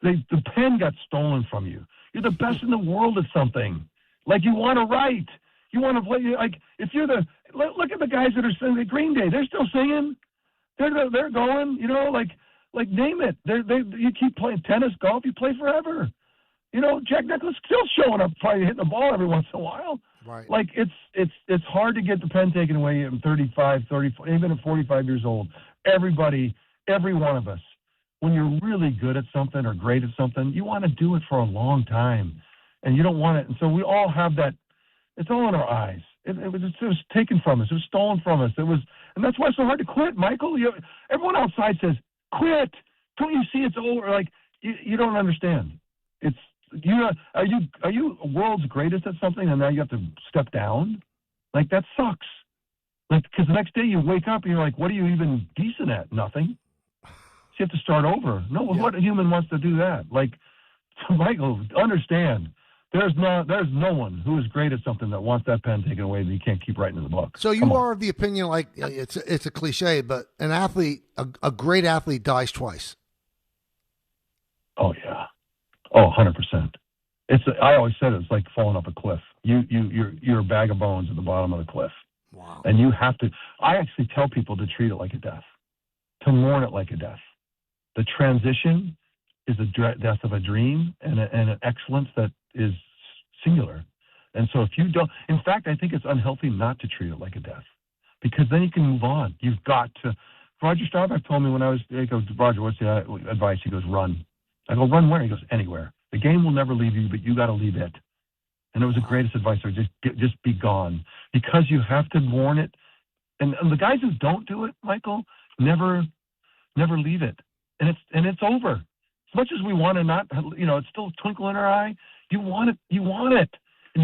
the pen got stolen from you. You're the best in the world at something. Like you want to write. You want to play. Like if you're look at the guys that are singing at Green Day. They're still singing. They're going. Like name it. You keep playing tennis, golf. You play forever. Jack Nicklaus still showing up, probably hitting the ball every once in a while. Right. Like it's hard to get the pen taken away at 35, 34, even at 45 years old. Everybody, every one of us, when you're really good at something or great at something, you want to do it for a long time, and you don't want it. And so we all have that. It's all in our eyes. It was taken from us. It was stolen from us. And that's why it's so hard to quit, Michael. Everyone outside says, quit. Don't you see it's over? Like you don't understand. Are you world's greatest at something and now you have to step down? Like that sucks. Like because the next day you wake up and you're like, what are you even decent at? Nothing. So you have to start over. No, What human wants to do that? Like, Michael, understand. There's no one who is great at something that wants that pen taken away that he can't keep writing in the book. So you are of the opinion, like it's a cliche, but an athlete, a great athlete, dies twice. Oh yeah. Oh, 100%. I always said it's like falling off a cliff. You're a bag of bones at the bottom of the cliff. Wow. And you have to. I actually tell people to treat it like a death, to mourn it like a death. The transition is the death of a dream and an excellence that is singular. And so if you don't, in fact, I think it's unhealthy not to treat it like a death, because then you can move on. You've got to. Roger Staubach told me when I go, Roger, what's the advice? He goes, run. I go, run where? He goes, anywhere. The game will never leave you, but you got to leave it. And it was the greatest advice. Just be gone, because you have to mourn it. And the guys who don't do it, Michael, never leave it. And it's over. As much as we want to not, it's still a twinkle in our eye. You want it, and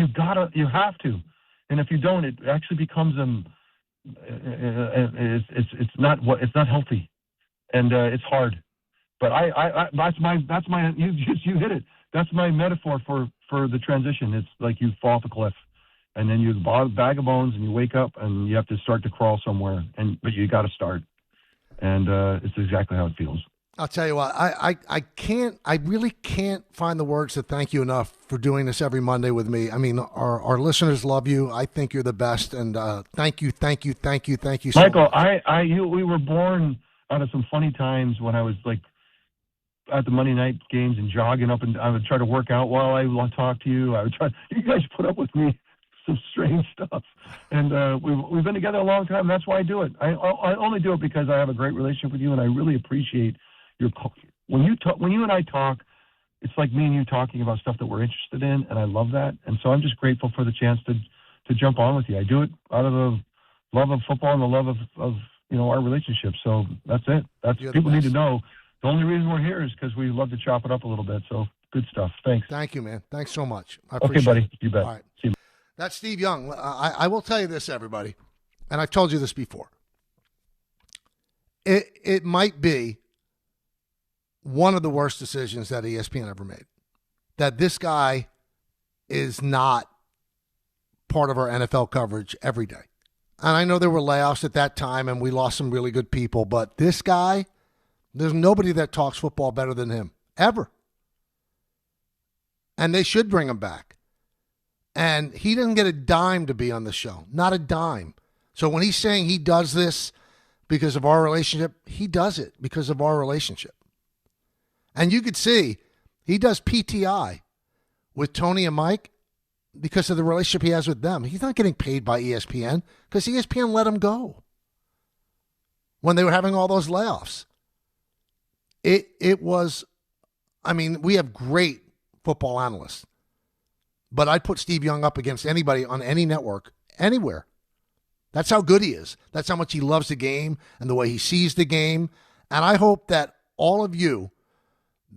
you have to. And if you don't, it actually becomes it's not healthy, and it's hard. But that's my you hit it. That's my metaphor for the transition. It's like you fall off a cliff, and then you're a bag of bones, and you wake up, and you have to start to crawl somewhere. But you got to start, and it's exactly how it feels. I'll tell you what, I really can't find the words to thank you enough for doing this every Monday with me. I mean, our listeners love you. I think you're the best, and thank you so Michael, much. we were born out of some funny times when I was like at the Monday night games and jogging up, and I would try to work out while I talk to you. You guys put up with me some strange stuff, and we've been together a long time. That's why I do it. I only do it because I have a great relationship with you, and I really appreciate when you and I talk, it's like me and you talking about stuff that we're interested in, and I love that. And so I'm just grateful for the chance to jump on with you. I do it out of the love of football and the love of our relationship. So that's it. People need to know. The only reason we're here is because we love to chop it up a little bit. So good stuff. Thanks. Thank you, man. Thanks so much. I Okay, appreciate buddy. it. You bet. All right. See you. That's Steve Young. I will tell you this, everybody, and I've told you this before. It might be one of the worst decisions that ESPN ever made. That this guy is not part of our NFL coverage every day. And I know there were layoffs at that time, and we lost some really good people, but this guy, there's nobody that talks football better than him, ever. And they should bring him back. And he doesn't get a dime to be on the show, not a dime. So when he's saying he does this because of our relationship, he does it because of our relationship. And you could see he does PTI with Tony and Mike because of the relationship he has with them. He's not getting paid by ESPN because ESPN let him go when they were having all those layoffs. It was, I mean, we have great football analysts, but I'd put Steve Young up against anybody on any network, anywhere. That's how good he is. That's how much he loves the game and the way he sees the game. And I hope that all of you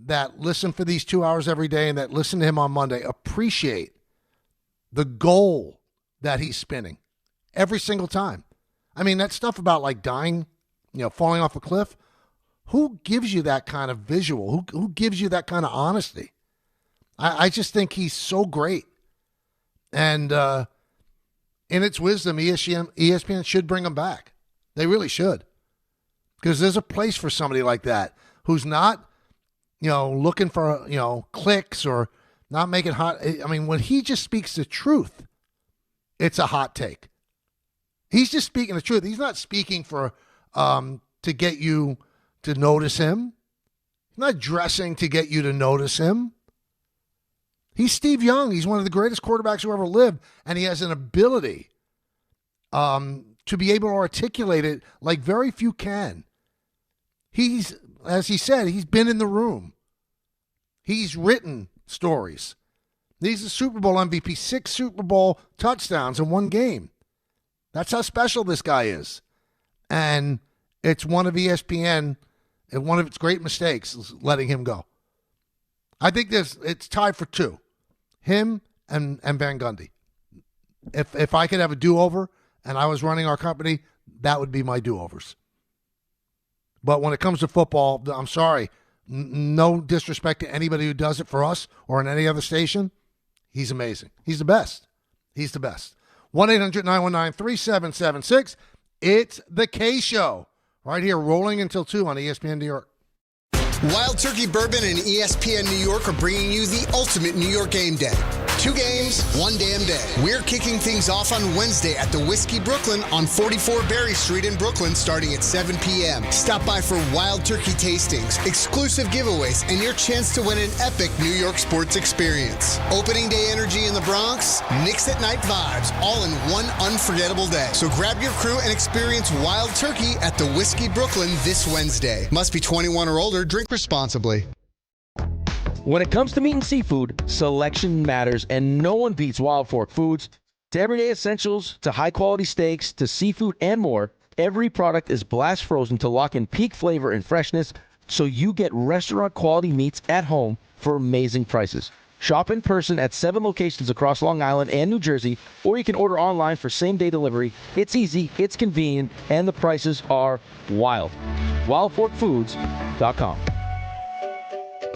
that listen for these 2 hours every day and that listen to him on Monday appreciate the goal that he's spinning every single time. I mean, that stuff about like dying, falling off a cliff, who gives you that kind of visual? Who gives you that kind of honesty? I just think he's so great. And in its wisdom, ESPN should bring him back. They really should. Because there's a place for somebody like that who's not looking for, clicks or not making hot. I mean, when he just speaks the truth, it's a hot take. He's just speaking the truth. He's not speaking for to get you to notice him. He's not dressing to get you to notice him. He's Steve Young. He's one of the greatest quarterbacks who ever lived, and he has an ability to be able to articulate it like very few can. He's, as he said, he's been in the room. He's written stories. He's a Super Bowl MVP, 6 Super Bowl touchdowns in one game. That's how special this guy is. And it's one of ESPN, and one of its great mistakes is letting him go. I think it's tied for 2. Him and Van Gundy. If I could have a do-over and I was running our company, that would be my do-overs. But when it comes to football, I'm sorry, no disrespect to anybody who does it for us or in any other station. He's amazing. He's the best. He's the best. 1-800-919-3776. It's the K Show. Right here, rolling until 2 on ESPN New York. Wild Turkey Bourbon and ESPN New York are bringing you the ultimate New York game day. 2 games, 1 damn day. We're kicking things off on Wednesday at the Whiskey Brooklyn on 44 Berry Street in Brooklyn starting at 7 p.m. Stop by for Wild Turkey tastings, exclusive giveaways, and your chance to win an epic New York sports experience. Opening day energy in the Bronx, Knicks at night vibes, all in one unforgettable day. So grab your crew and experience Wild Turkey at the Whiskey Brooklyn this Wednesday. Must be 21 or older. Drink responsibly. When it comes to meat and seafood, selection matters, and no one beats Wild Fork Foods. To everyday essentials, to high-quality steaks, to seafood and more, every product is blast frozen to lock in peak flavor and freshness so you get restaurant-quality meats at home for amazing prices. Shop in person at 7 locations across Long Island and New Jersey, or you can order online for same-day delivery. It's easy, it's convenient, and the prices are wild. WildForkFoods.com.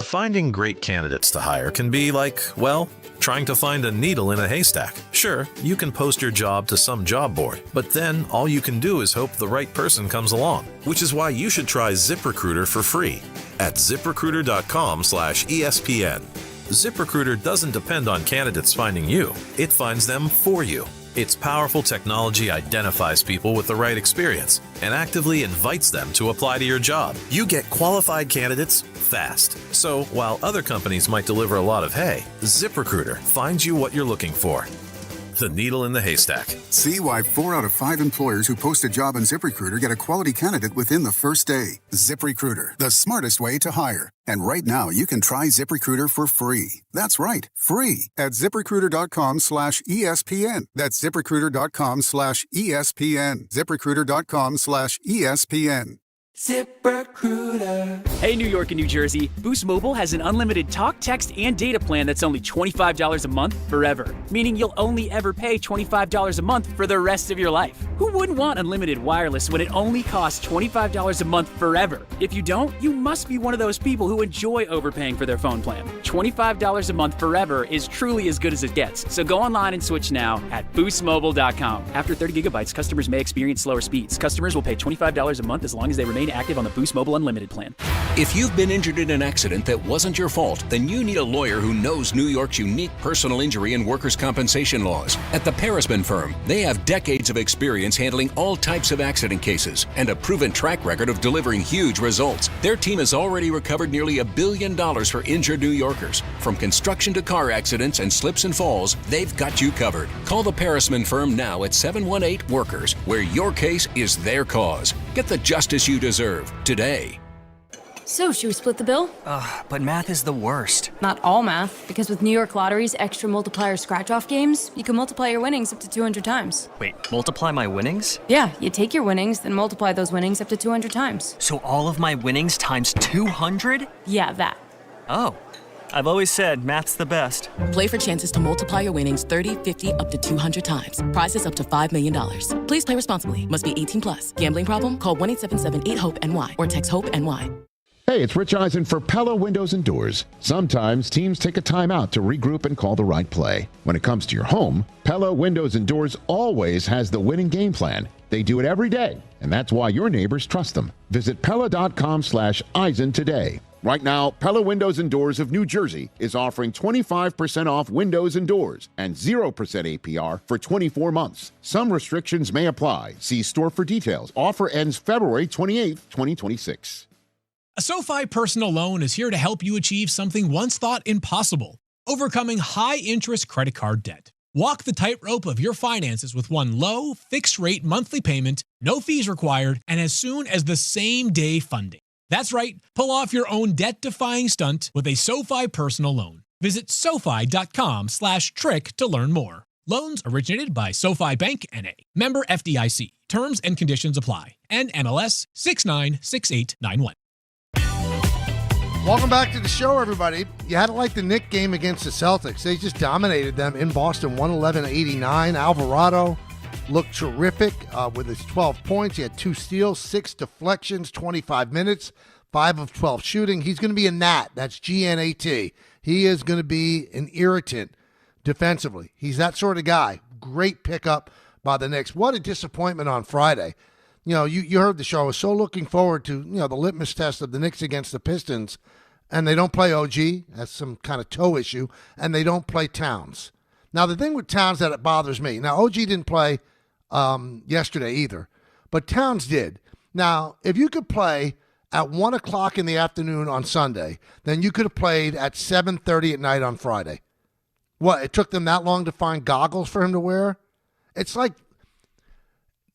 Finding great candidates to hire can be like, well, trying to find a needle in a haystack. Sure, you can post your job to some job board, but then all you can do is hope the right person comes along, which is why you should try ZipRecruiter for free at ZipRecruiter.com/ESPN. ZipRecruiter doesn't depend on candidates finding you. It finds them for you. Its powerful technology identifies people with the right experience and actively invites them to apply to your job. You get qualified candidates fast. So while other companies might deliver a lot of hay, ZipRecruiter finds you what you're looking for. The needle in the haystack. See why 4 out of 5 employers who post a job on ZipRecruiter get a quality candidate within the first day. ZipRecruiter, the smartest way to hire. And right now, you can try ZipRecruiter for free. That's right, free at ZipRecruiter.com/ESPN. That's ZipRecruiter.com/ESPN. ZipRecruiter.com/ESPN. ZipRecruiter. Hey, New York and New Jersey, Boost Mobile has an unlimited talk, text, and data plan that's only $25 a month forever, meaning you'll only ever pay $25 a month for the rest of your life. Who wouldn't want unlimited wireless when it only costs $25 a month forever? If you don't, you must be one of those people who enjoy overpaying for their phone plan. $25 a month forever is truly as good as it gets, so go online and switch now at boostmobile.com. After 30 gigabytes, customers may experience slower speeds. Customers will pay $25 a month as long as they remain active on the Boost Mobile Unlimited plan. If you've been injured in an accident that wasn't your fault, then you need a lawyer who knows New York's unique personal injury and workers' compensation laws. At the Parisman Firm, they have decades of experience handling all types of accident cases and a proven track record of delivering huge results. Their team has already recovered nearly $1 billion for injured New Yorkers. From construction to car accidents and slips and falls, they've got you covered. Call the Parisman Firm now at 718-WORKERS, where your case is their cause. Get the justice you deserve today. So, should we split the bill? But math is the worst. Not all math, because with New York Lottery's extra multiplier scratch-off games, you can multiply your winnings up to 200 times. Wait, multiply my winnings? Yeah, you take your winnings, then multiply those winnings up to 200 times. So all of my winnings times 200? Yeah, that. Oh. I've always said math's the best. Play for chances to multiply your winnings 30, 50, up to 200 times. Prizes up to $5 million. Please play responsibly. Must be 18 plus. Gambling problem? Call 1-877-8-HOPE-NY or text HOPE-NY. Hey, it's Rich Eisen for Pella Windows and Doors. Sometimes teams take a timeout to regroup and call the right play. When it comes to your home, Pella Windows and Doors always has the winning game plan. They do it every day, and that's why your neighbors trust them. Visit Pella.com/Eisen today. Right now, Pella Windows and Doors of New Jersey is offering 25% off windows and doors and 0% APR for 24 months. Some restrictions may apply. See store for details. Offer ends February 28th, 2026. A SoFi personal loan is here to help you achieve something once thought impossible: overcoming high-interest credit card debt. Walk the tightrope of your finances with one low, fixed-rate monthly payment, no fees required, and as soon as the same-day funding. That's right, pull off your own debt-defying stunt with a SoFi personal loan. Visit SoFi.com/trick to learn more. Loans originated by SoFi Bank N.A. Member FDIC. Terms and conditions apply. NMLS 696891. Welcome back to the show, everybody. You had to like the Knicks game against the Celtics. They just dominated them in Boston, 111-89. Alvarado looked terrific with his 12 points. He had 2 steals, 6 deflections, 25 minutes, 5 of 12 shooting. He's going to be a gnat. That's G-N-A-T. He is going to be an irritant defensively. He's that sort of guy. Great pickup by the Knicks. What a disappointment on Friday. You know, you heard the show. I was so looking forward to, the litmus test of the Knicks against the Pistons, and they don't play OG. That's some kind of toe issue, and they don't play Towns. Now, the thing with Towns that it bothers me, now OG didn't play yesterday either, but Towns did. Now, if you could play at 1 o'clock in the afternoon on Sunday, then you could have played at 7:30 at night on Friday. What, it took them that long to find goggles for him to wear? It's like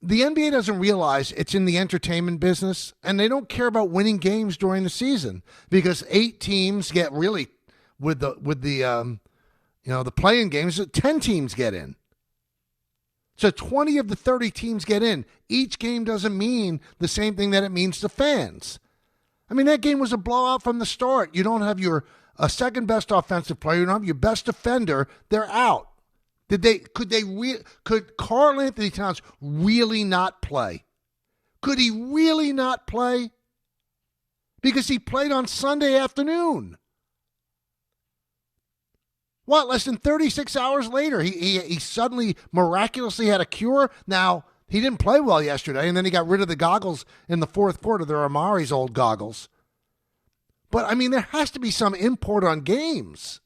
the NBA doesn't realize it's in the entertainment business, and they don't care about winning games during the season because 8 teams get really with the play-in games. 10 teams get in, so 20 of the 30 teams get in. Each game doesn't mean the same thing that it means to fans. I mean, that game was a blowout from the start. You don't have your a second best offensive player, you don't have your best defender, they're out. Could Karl Anthony Towns really not play? Could he really not play? Because he played on Sunday afternoon. What, less than 36 hours later, he suddenly miraculously had a cure? Now, he didn't play well yesterday, and then he got rid of the goggles in the fourth quarter. They're Amari's old goggles. But, I mean, there has to be some import on games.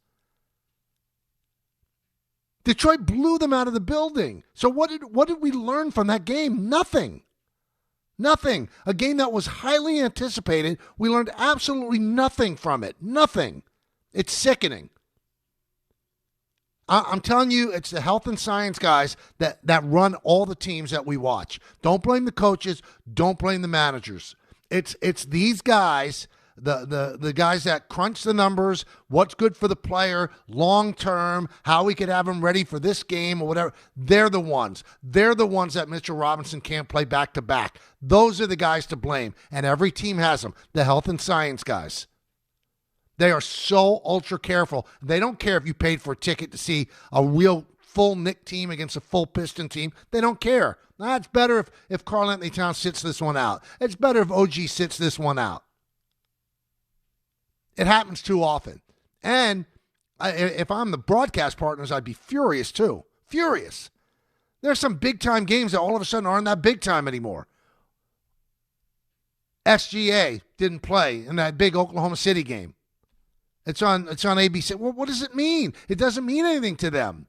Detroit blew them out of the building. So what did we learn from that game? Nothing. Nothing. A game that was highly anticipated. We learned absolutely nothing from it. Nothing. It's sickening. I'm telling you, it's the health and science guys that run all the teams that we watch. Don't blame the coaches. Don't blame the managers. It's these guys, the guys that crunch the numbers, what's good for the player, long term, how we could have them ready for this game or whatever. They're the ones. They're the ones that Mitchell Robinson can't play back to back. Those are the guys to blame, and every team has them. The health and science guys. They are so ultra careful. They don't care if you paid for a ticket to see a real full Knick team against a full Piston team. They don't care. It's better if Karl Anthony Towns sits this one out. It's better if OG sits this one out. It happens too often. And if I'm the broadcast partners, I'd be furious too. Furious. There's some big-time games that all of a sudden aren't that big-time anymore. SGA didn't play in that big Oklahoma City game. It's on ABC. Well, what does it mean? It doesn't mean anything to them.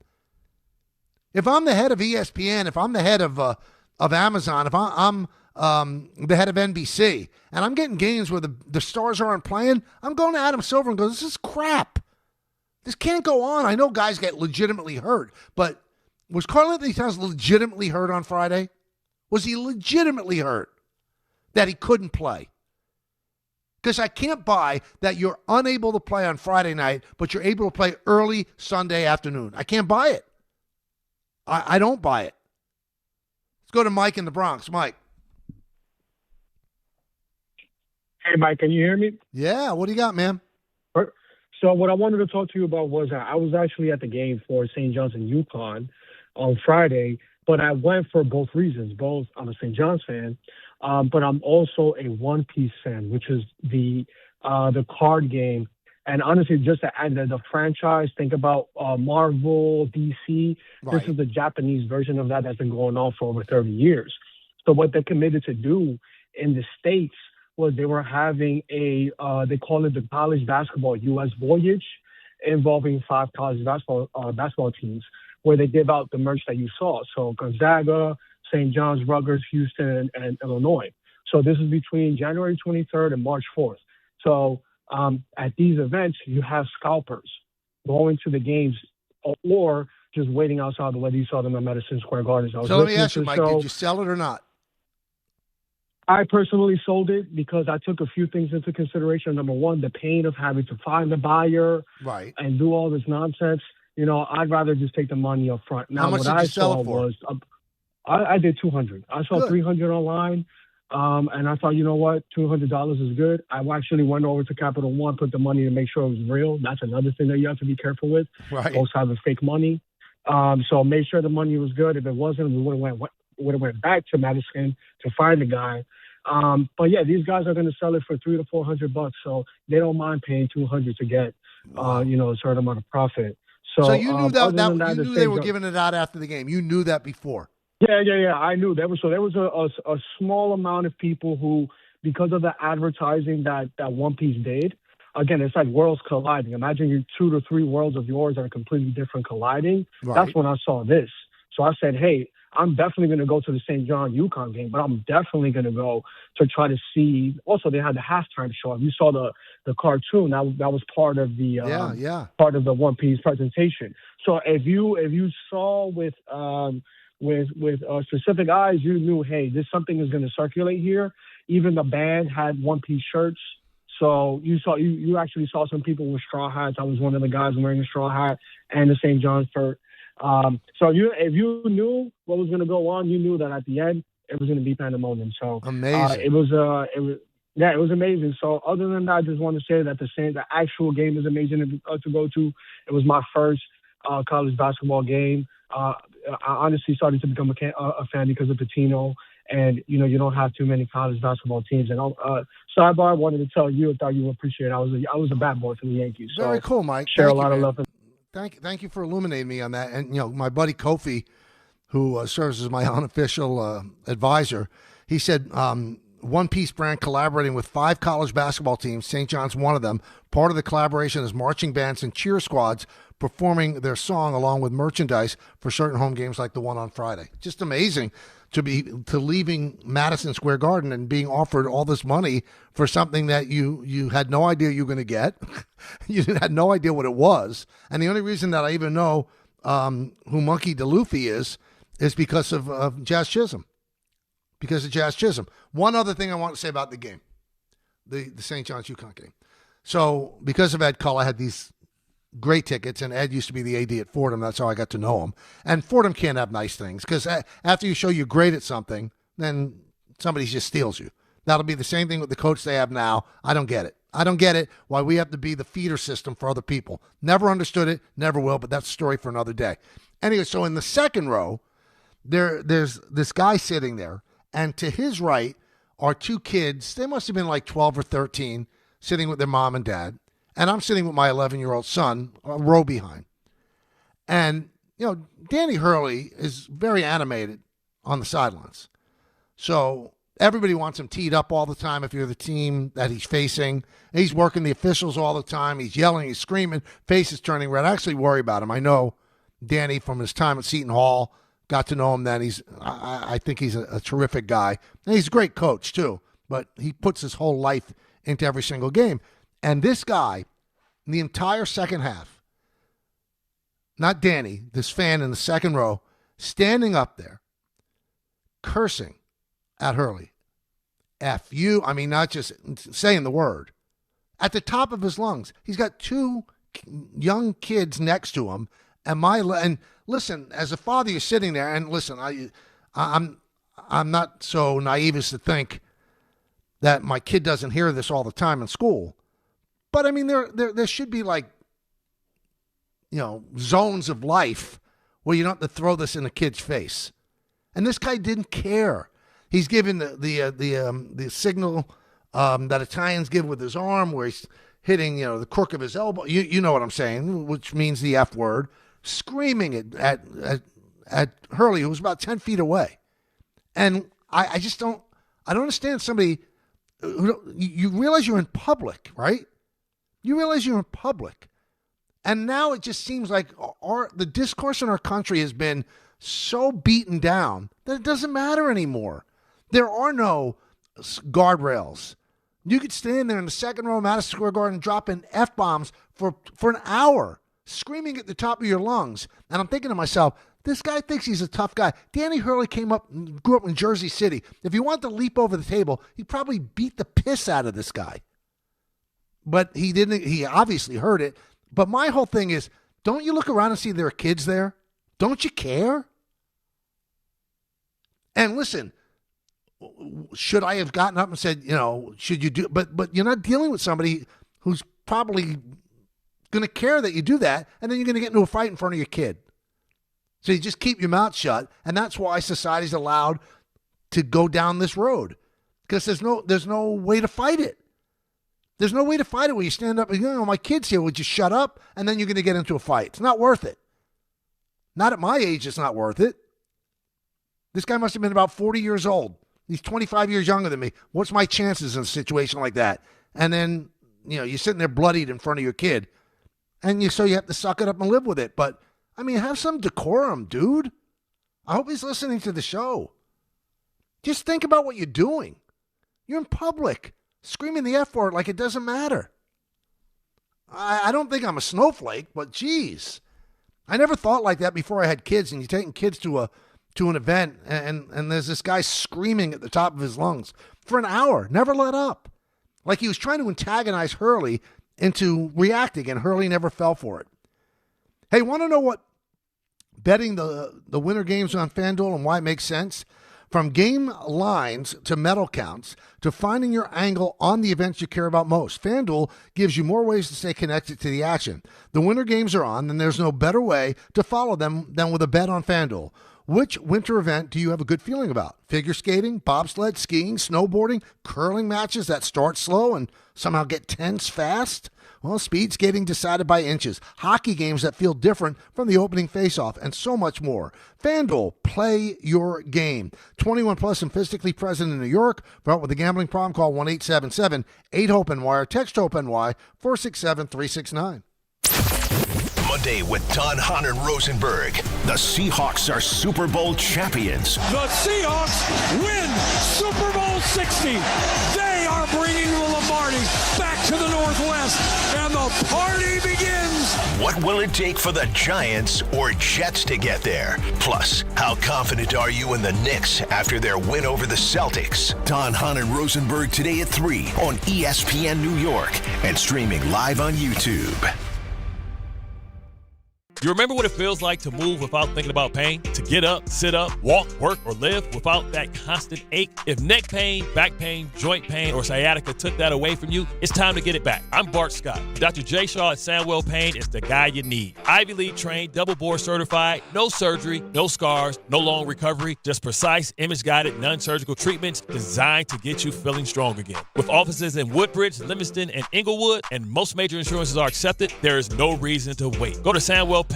If I'm the head of ESPN, if I'm the head of Amazon, if I'm the head of NBC, and I'm getting games where the stars aren't playing, I'm going to Adam Silver and go, this is crap. This can't go on. I know guys get legitimately hurt, but was Karl Anthony Towns legitimately hurt on Friday? Was he legitimately hurt that he couldn't play? Because I can't buy that you're unable to play on Friday night, but you're able to play early Sunday afternoon. I can't buy it. I don't buy it. Let's go to Mike in the Bronx. Mike. Hey, Mike, can you hear me? Yeah, what do you got, man? So what I wanted to talk to you about was I was actually at the game for St. John's and UConn on Friday, but I went for both reasons. Both, I'm a St. John's fan, but I'm also a One Piece fan, which is the card game. And honestly, just to add the franchise, think about Marvel, DC. Right. This is the Japanese version of that that's been going on for over 30 years. So what they committed to do in the States was they were having they call it the college basketball U.S. voyage, involving 5 college basketball teams, where they give out the merch that you saw. So Gonzaga, St. John's, Rutgers, Houston, and Illinois. So this is between January 23rd and March 4th. So at these events, you have scalpers going to the games or just waiting outside, whether you saw them at Madison Square Garden. So let me ask you, Mike, did you sell it or not? I personally sold it because I took a few things into consideration. Number one, the pain of having to find the buyer, right, and do all this nonsense. You know, I'd rather just take the money up front. Now, how much did you sell it for? I did $200. I saw $300 online, and I thought, you know what, $200 is good. I actually went over to Capital One, put the money to make sure it was real. That's another thing that you have to be careful with. Right. Both sides of fake money. So make sure the money was good. If it wasn't, we would have went back to Madison to find the guy. But yeah, these guys are going to sell it for $300 to $400, so they don't mind paying $200 to get, a certain amount of profit. So you knew you knew they were giving it out after the game. You knew that before. Yeah. I knew there was a small amount of people who, because of the advertising that One Piece did. Again, it's like worlds colliding. Imagine you 2 to 3 worlds of yours that are completely different colliding. Right. That's when I saw this. So I said, hey, I'm definitely going to go to the St. John UConn game, but I'm definitely going to go to try to see. Also, they had the halftime show. If you saw the cartoon, that was part of the part of the One Piece presentation. So if you saw with specific eyes, you knew, hey, something is going to circulate here. Even the band had One Piece shirts. So you actually saw some people with straw hats. I was one of the guys wearing a straw hat and the St. John's shirt. So if you knew what was going to go on, you knew that at the end it was going to be pandemonium. So amazing. It was Yeah, it was amazing. So other than that, I just want to say that the actual game is amazing to go to. It was my first college basketball game. I honestly started to become a fan because of Patino. And, you don't have too many college basketball teams. And sidebar, I wanted to tell you, I thought you would appreciate it. I was a bat boy for the Yankees. So Very cool, Mike. Share a lot of love. Thank you for illuminating me on that. And, my buddy Kofi, who serves as my unofficial advisor, he said One Piece brand collaborating with 5 college basketball teams. St. John's one of them. Part of the collaboration is marching bands and cheer squads performing their song along with merchandise for certain home games like the one on Friday. Just amazing to leaving Madison Square Garden and being offered all this money for something that you had no idea you were going to get. You had no idea what it was. And the only reason that I even know who Monkey DeLuffy is because of Jazz Chisholm. Because of Jazz Chisholm. One other thing I want to say about the game, the St. John's UConn game. So because of Ed Cull, I had these great tickets, and Ed used to be the AD at Fordham. That's how I got to know him. And Fordham can't have nice things because after you show you're great at something, then somebody just steals you. That'll be the same thing with the coach they have now. I don't get it. I don't get it why we have to be the feeder system for other people. Never understood it, never will, but that's a story for another day. Anyway, so in the second row, there's this guy sitting there, and to his right are 2 kids. They must have been like 12 or 13, sitting with their mom and dad. And I'm sitting with my 11-year-old son, a row behind. And, Danny Hurley is very animated on the sidelines. So everybody wants him teed up all the time if you're the team that he's facing. He's working the officials all the time. He's yelling, he's screaming, face is turning red. I actually worry about him. I know Danny from his time at Seton Hall, got to know him then. I think he's a terrific guy. And he's a great coach, too. But he puts his whole life into every single game. And this guy, in the entire second half, not Danny, this fan in the second row, standing up there, cursing at Hurley. F you. I mean, not just saying the word. At the top of his lungs. He's got 2 young kids next to him. And listen, as a father, you're sitting there, and listen, I'm not so naive as to think that my kid doesn't hear this all the time in school. But, I mean, there should be, zones of life where you don't have to throw this in a kid's face. And this guy didn't care. He's giving the signal that Italians give with his arm where he's hitting, the crook of his elbow. You know what I'm saying, which means the F word. Screaming it at Hurley, who was about 10 feet away. And I just don't understand somebody you realize you're in public, right? You realize you're in public. And now it just seems like the discourse in our country has been so beaten down that it doesn't matter anymore. There are no guardrails. You could stand there in the second row of Madison Square Garden dropping F-bombs for an hour, screaming at the top of your lungs. And I'm thinking to myself, this guy thinks he's a tough guy. Danny Hurley grew up in Jersey City. If he wanted to leap over the table, he'd probably beat the piss out of this guy. But he didn't. He obviously heard it. But my whole thing is, don't you look around and see there are kids there? Don't you care? And listen, should I have gotten up and said, should you do? But you're not dealing with somebody who's probably going to care that you do that, and then you're going to get into a fight in front of your kid. So you just keep your mouth shut, and that's why society's allowed to go down this road, because there's no way to fight it. There's no way to fight it where you stand up and my kid's here, would you shut up? And then you're going to get into a fight. It's not worth it. Not at my age, it's not worth it. This guy must have been about 40 years old. He's 25 years younger than me. What's my chances in a situation like that? And then, you're sitting there bloodied in front of your kid. And so you have to suck it up and live with it. But, I mean, have some decorum, dude. I hope he's listening to the show. Just think about what you're doing. You're in public, screaming the F word like it doesn't matter. I don't think I'm a snowflake, but geez. I never thought like that before I had kids, and you're taking kids to an event, and there's this guy screaming at the top of his lungs for an hour, never let up. Like he was trying to antagonize Hurley into reacting, and Hurley never fell for it. Hey, want to know what betting the winter games on FanDuel and why it makes sense? From game lines to medal counts to finding your angle on the events you care about most, FanDuel gives you more ways to stay connected to the action. The winter games are on, and there's no better way to follow them than with a bet on FanDuel. Which winter event do you have a good feeling about? Figure skating, bobsled, skiing, snowboarding, curling matches that start slow and somehow get tense fast? Well, speed skating decided by inches, hockey games that feel different from the opening faceoff, and so much more. FanDuel, play your game. 21 plus and physically present in New York. For help with a gambling problem, call 1-877-8-HOPE-NY or text HOPE-NY 467-369. Monday with Don Hahn and Rosenberg. The Seahawks are Super Bowl champions. The Seahawks win Super Bowl 60. They are bringing the Lombardi back to the Northwest, and the party begins. What will it take for the Giants or Jets to get there? Plus, how confident are you in the Knicks after their win over the Celtics? Don Hahn and Rosenberg today at 3 on ESPN New York and streaming live on YouTube. You remember what it feels like to move without thinking about pain? To get up, sit up, walk, work, or live without that constant ache? If neck pain, back pain, joint pain, or sciatica took that away from you, it's time to get it back. I'm Bart Scott. Dr. J. Shaw at Sandwell Pain is the guy you need. Ivy League trained, double board certified, no surgery, no scars, no long recovery, just precise, image-guided, non-surgical treatments designed to get you feeling strong again. With offices in Woodbridge, Livingston, and Inglewood, and most major insurances are accepted, there is no reason to wait. Go to SandwellPain.com.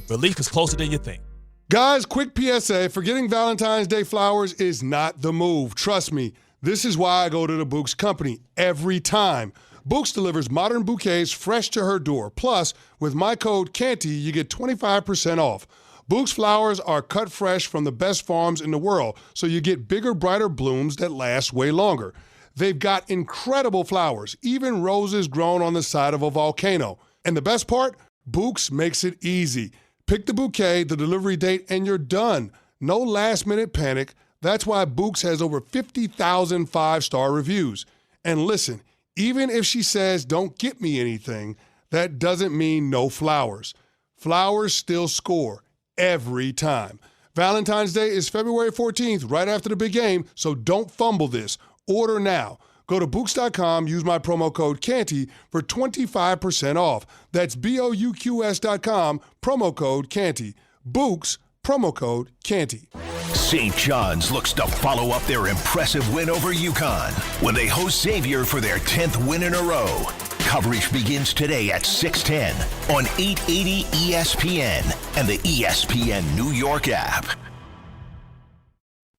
Relief is closer than you think. Guys, quick PSA, forgetting Valentine's Day flowers is not the move. Trust me, this is why I go to the Bouqs company every time. Bouqs delivers modern bouquets fresh to her door. Plus, with my code CANTY, you get 25% off. Bouqs flowers are cut fresh from the best farms in the world, so you get bigger, brighter blooms that last way longer. They've got incredible flowers, even roses grown on the side of a volcano. And the best part? Bouqs makes it easy. Pick the bouquet, the delivery date, and you're done. No last-minute panic. That's why Bouqs has over 50,000 five-star reviews. And listen, even if she says, "Don't get me anything," that doesn't mean no flowers. Flowers still score every time. Valentine's Day is February 14th, right after the big game, so don't fumble this. Order now. Go to Bouqs.com, use my promo code CANTY for 25% off. That's BOUQS.com, promo code CANTY. Bouqs, promo code CANTY. St. John's looks to follow up their impressive win over UConn when they host Xavier for their 10th win in a row. Coverage begins today at 6:10 on 880 ESPN and the ESPN New York app.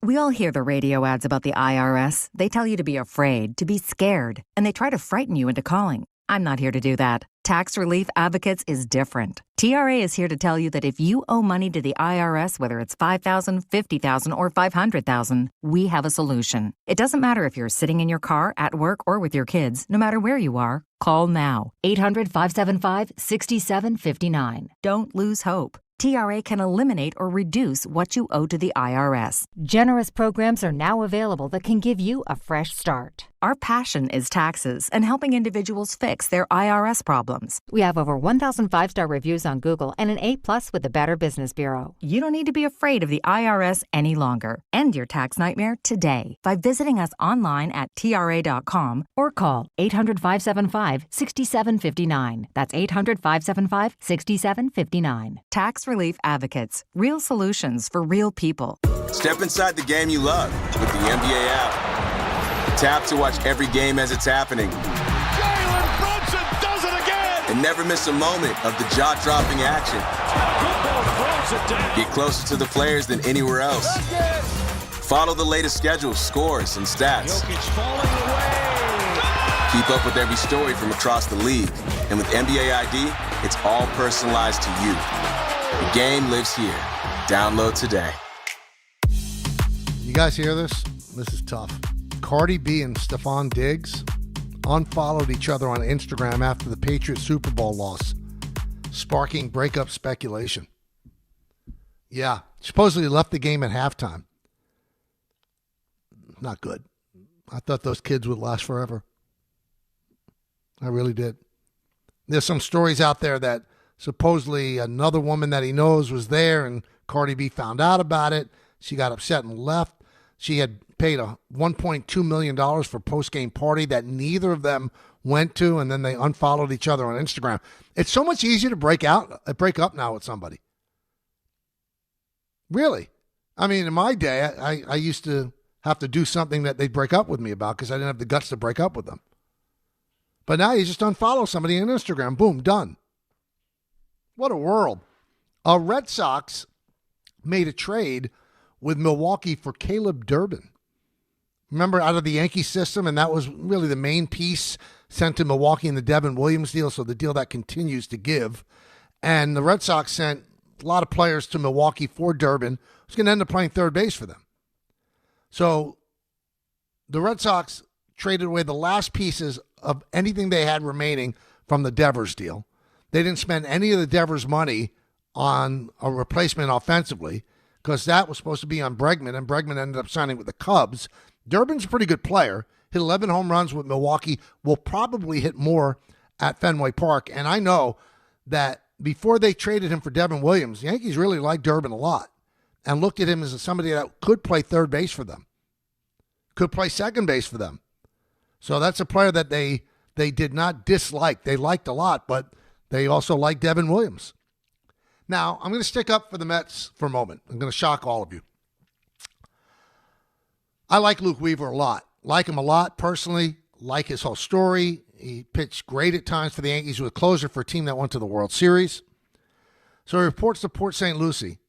We all hear the radio ads about the IRS. They tell you to be afraid, to be scared, and they try to frighten you into calling. I'm not here to do that. Tax Relief Advocates is different. TRA is here to tell you that if you owe money to the IRS, whether it's $5,000, $50,000, or $500,000, we have a solution. It doesn't matter if you're sitting in your car, at work, or with your kids. No matter where you are, call now. 800-575-6759. Don't lose hope. TRA can eliminate or reduce what you owe to the IRS. Generous programs are now available that can give you a fresh start. Our passion is taxes and helping individuals fix their IRS problems. We have over 1,000 five-star reviews on Google and an A+ with the Better Business Bureau. You don't need to be afraid of the IRS any longer. End your tax nightmare today by visiting us online at TRA.com or call 800-575-6759. That's 800-575-6759. Tax Relief Advocates. Real solutions for real people. Step inside the game you love with the NBA app. Tap to watch every game as it's happening. Jalen Brunson does it again! And never miss a moment of the jaw-dropping action. Get closer to the players than anywhere else. Follow the latest schedules, scores, and stats. Keep up with every story from across the league. And with NBA ID, it's all personalized to you. The game lives here. Download today. You guys hear this? This is tough. Cardi B and Stephon Diggs unfollowed each other on Instagram after the Patriots Super Bowl loss, sparking breakup speculation. Yeah, supposedly left the game at halftime. Not good. I thought those kids would last forever. I really did. There's some stories out there that supposedly another woman that he knows was there and Cardi B found out about it. She got upset and left. She had paid a $1.2 million for post-game party that neither of them went to, and then they unfollowed each other on Instagram. It's so much easier to break up now with somebody. Really. I mean, in my day, I used to have to do something that they'd break up with me about because I didn't have the guts to break up with them. But now you just unfollow somebody on Instagram. Boom, done. What a world. Red Sox made a trade with Milwaukee for Caleb Durbin. Remember, out of the Yankee system, and that was really the main piece sent to Milwaukee in the Devin Williams deal, so the deal that continues to give. And the Red Sox sent a lot of players to Milwaukee for Durbin, who's going to end up playing third base for them. So the Red Sox traded away the last pieces of anything they had remaining from the Devers deal. They didn't spend any of the Devers money on a replacement offensively because that was supposed to be on Bregman, and Bregman ended up signing with the Cubs. Durbin's a pretty good player. Hit 11 home runs with Milwaukee. Will probably hit more at Fenway Park. And I know that before they traded him for Devin Williams, the Yankees really liked Durbin a lot and looked at him as somebody that could play third base for them, could play second base for them. So that's a player that they did not dislike. They liked a lot, but they also liked Devin Williams. Now, I'm going to stick up for the Mets for a moment. I'm going to shock all of you. I like Luke Weaver a lot. Like him a lot personally. Like his whole story. He pitched great at times for the Yankees. He was a closer for a team that went to the World Series. So he reports to Port St. Lucie.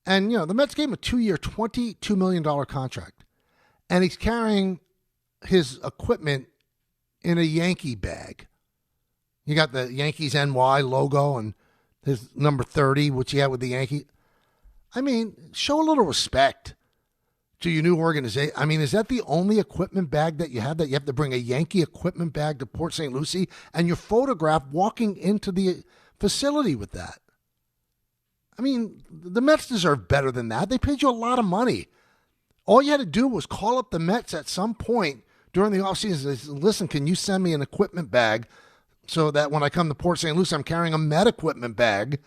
And, the Mets gave him a 2-year, $22 million contract. And he's carrying his equipment in a Yankee bag. You got the Yankees NY logo and his number 30, which he had with the Yankees. I mean, show a little respect to your new organization. I mean, is that the only equipment bag that you have to bring a Yankee equipment bag to Port St. Lucie and you're photographed walking into the facility with that? I mean, the Mets deserve better than that. They paid you a lot of money. All you had to do was call up the Mets at some point during the offseason and say, listen, can you send me an equipment bag so that when I come to Port St. Lucie, I'm carrying a Met equipment bag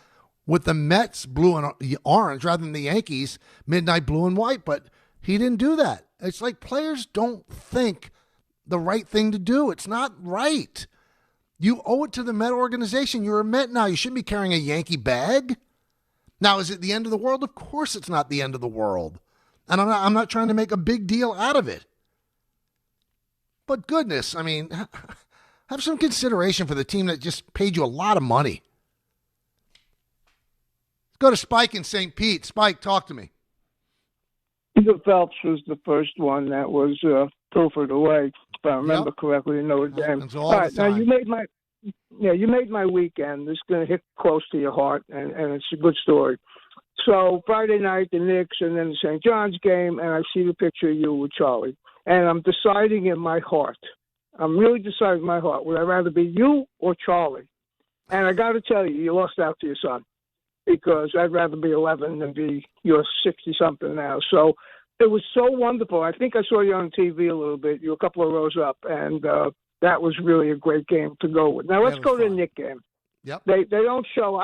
with the Mets blue and orange rather than the Yankees midnight blue and white. But he didn't do that. It's like players don't think the right thing to do. It's not right. You owe it to the Met organization. You're a Met now. You shouldn't be carrying a Yankee bag. Now, is it the end of the world? Of course it's not the end of the world. And I'm not trying to make a big deal out of it. But goodness, I mean, have some consideration for the team that just paid you a lot of money. Let's go to Spike in St. Pete. Spike, talk to me. Peter Phelps was the first one that was pilfered away, if I remember correctly, in Notre Dame. All right, now you made my weekend. This is going to hit close to your heart, and it's a good story. So Friday night, the Knicks, and then the St. John's game, and I see the picture of you with Charlie. And I'm deciding in my heart. I'm really deciding in my heart. Would I rather be you or Charlie? And I got to tell you, you lost out to your son. Because I'd rather be 11 than be you're 60-something now. So it was so wonderful. I think I saw you on TV a little bit. You're a couple of rows up, and that was really a great game to go with. Now let's go to the Knick game. Yep. They don't show.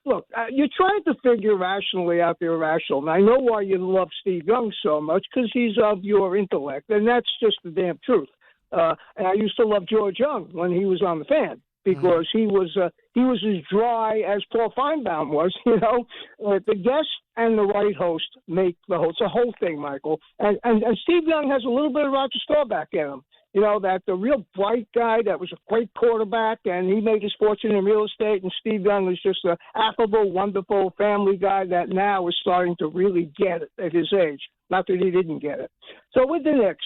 Look, you're trying to figure rationally out the irrational. And I know why you love Steve Young so much, because he's of your intellect, and that's just the damn truth. And I used to love George Young when he was on the Fan. Because he was as dry as Paul Feinbaum was, The guest and the right host make the whole. It's a whole thing, Michael. And Steve Young has a little bit of Roger Staubach in him. That the real bright guy that was a great quarterback, and he made his fortune in real estate. And Steve Young was just an affable, wonderful family guy that now is starting to really get it at his age. Not that he didn't get it. So with the Knicks.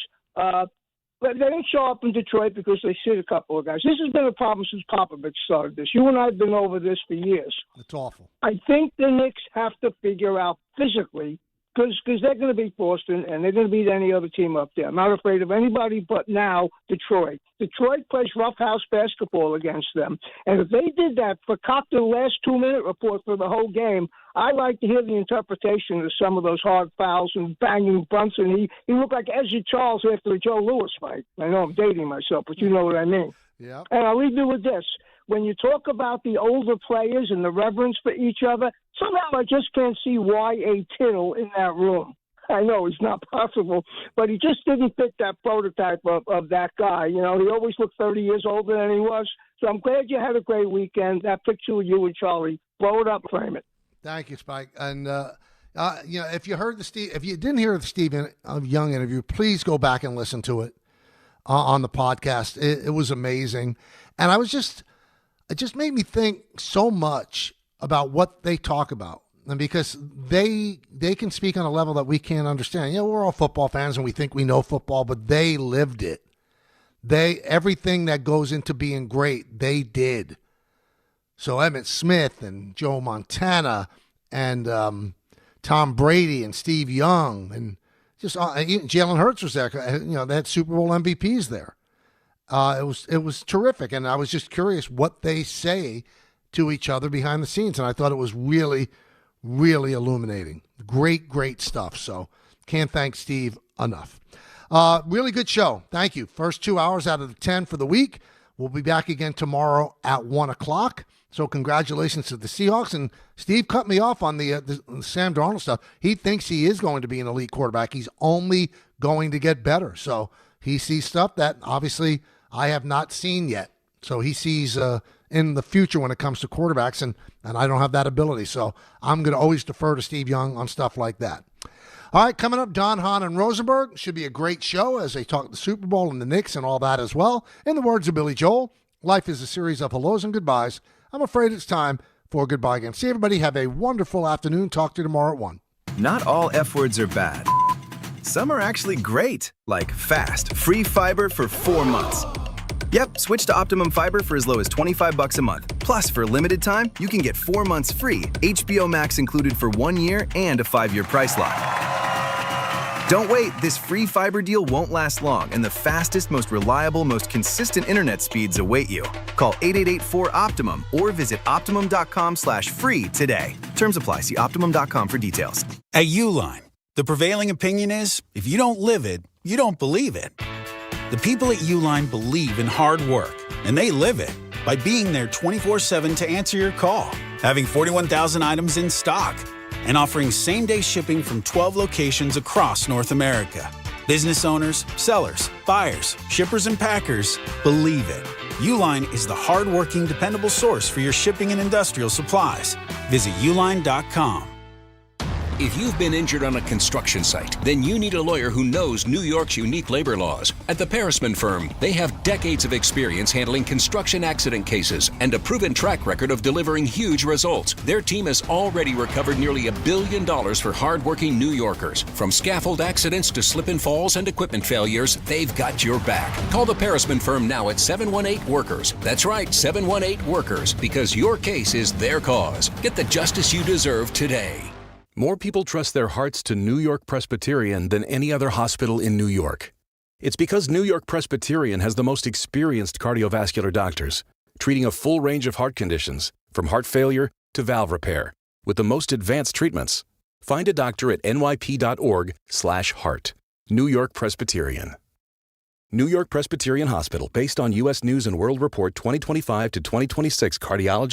But they didn't show up in Detroit because they sit a couple of guys. This has been a problem since Popovich started this. You and I have been over this for years. It's awful. I think the Knicks have to figure out physically, because they're going to beat Boston and they're going to beat any other team up there. I'm not afraid of anybody but now Detroit. Detroit plays roughhouse basketball against them. And if they did that for Cochran's last 2-minute report for the whole game, I like to hear the interpretation of some of those hard fouls and banging bunts. And he looked like Ezra Charles after the Joe Louis fight. I know I'm dating myself, but you know what I mean. Yeah. And I'll leave you with this. When you talk about the older players and the reverence for each other, somehow I just can't see Y.A. Tittle in that room. I know it's not possible, but he just didn't fit that prototype of that guy. You know, he always looked 30 years older than he was. So I'm glad you had a great weekend. That picture of you and Charlie, blow it up, frame it. Thank you, Spike. And if you heard if you didn't hear the Steve Young interview, please go back and listen to it on the podcast. It was amazing, and it just made me think so much about what they talk about. And because they can speak on a level that we can't understand. You know, we're all football fans and we think we know football, but they lived it. Everything that goes into being great, they did. So Emmitt Smith and Joe Montana and Tom Brady and Steve Young and just Jalen Hurts was there. You know, they had Super Bowl MVPs there. It was terrific, and I was just curious what they say to each other behind the scenes, and I thought it was really, really illuminating. Great stuff. So can't thank Steve enough. Really good show. Thank you. First 2 hours out of the 10 for the week. We'll be back again tomorrow at 1 o'clock. So congratulations to the Seahawks. And Steve cut me off on the Sam Darnold stuff. He thinks he is going to be an elite quarterback. He's only going to get better. So he sees stuff that obviously I have not seen yet. So he sees in the future when it comes to quarterbacks, and I don't have that ability. So I'm going to always defer to Steve Young on stuff like that. All right, coming up, Don, Hahn, and Rosenberg. Should be a great show as they talk the Super Bowl and the Knicks and all that as well. In the words of Billy Joel, life is a series of hellos and goodbyes. I'm afraid it's time for a goodbye again. See everybody. Have a wonderful afternoon. Talk to you tomorrow at 1. Not all F words are bad. Some are actually great, like fast, free fiber for 4 months. Yep, switch to Optimum Fiber for as low as $25 a month. Plus, for a limited time, you can get 4 months free, HBO Max included for 1 year, and a 5-year price lock. Don't wait, this free fiber deal won't last long, and the fastest, most reliable, most consistent internet speeds await you. Call 888-4-OPTIMUM or visit Optimum.com/free today. Terms apply. See Optimum.com for details. At Uline, the prevailing opinion is, if you don't live it, you don't believe it. The people at Uline believe in hard work, and they live it by being there 24/7 to answer your call, having 41,000 items in stock, and offering same-day shipping from 12 locations across North America. Business owners, sellers, buyers, shippers, and packers believe it. Uline is the hard-working, dependable source for your shipping and industrial supplies. Visit uline.com. If you've been injured on a construction site, then you need a lawyer who knows New York's unique labor laws. At the Parisman Firm, they have decades of experience handling construction accident cases and a proven track record of delivering huge results. Their team has already recovered nearly $1 billion for hardworking New Yorkers. From scaffold accidents to slip and falls and equipment failures, they've got your back. Call the Parisman Firm now at 718-WORKERS. That's right, 718-WORKERS, because your case is their cause. Get the justice you deserve today. More people trust their hearts to New York Presbyterian than any other hospital in New York. It's because New York Presbyterian has the most experienced cardiovascular doctors, treating a full range of heart conditions, from heart failure to valve repair, with the most advanced treatments. Find a doctor at nyp.org/heart. New York Presbyterian. New York Presbyterian Hospital, based on U.S. News & World Report 2025 to 2026 cardiology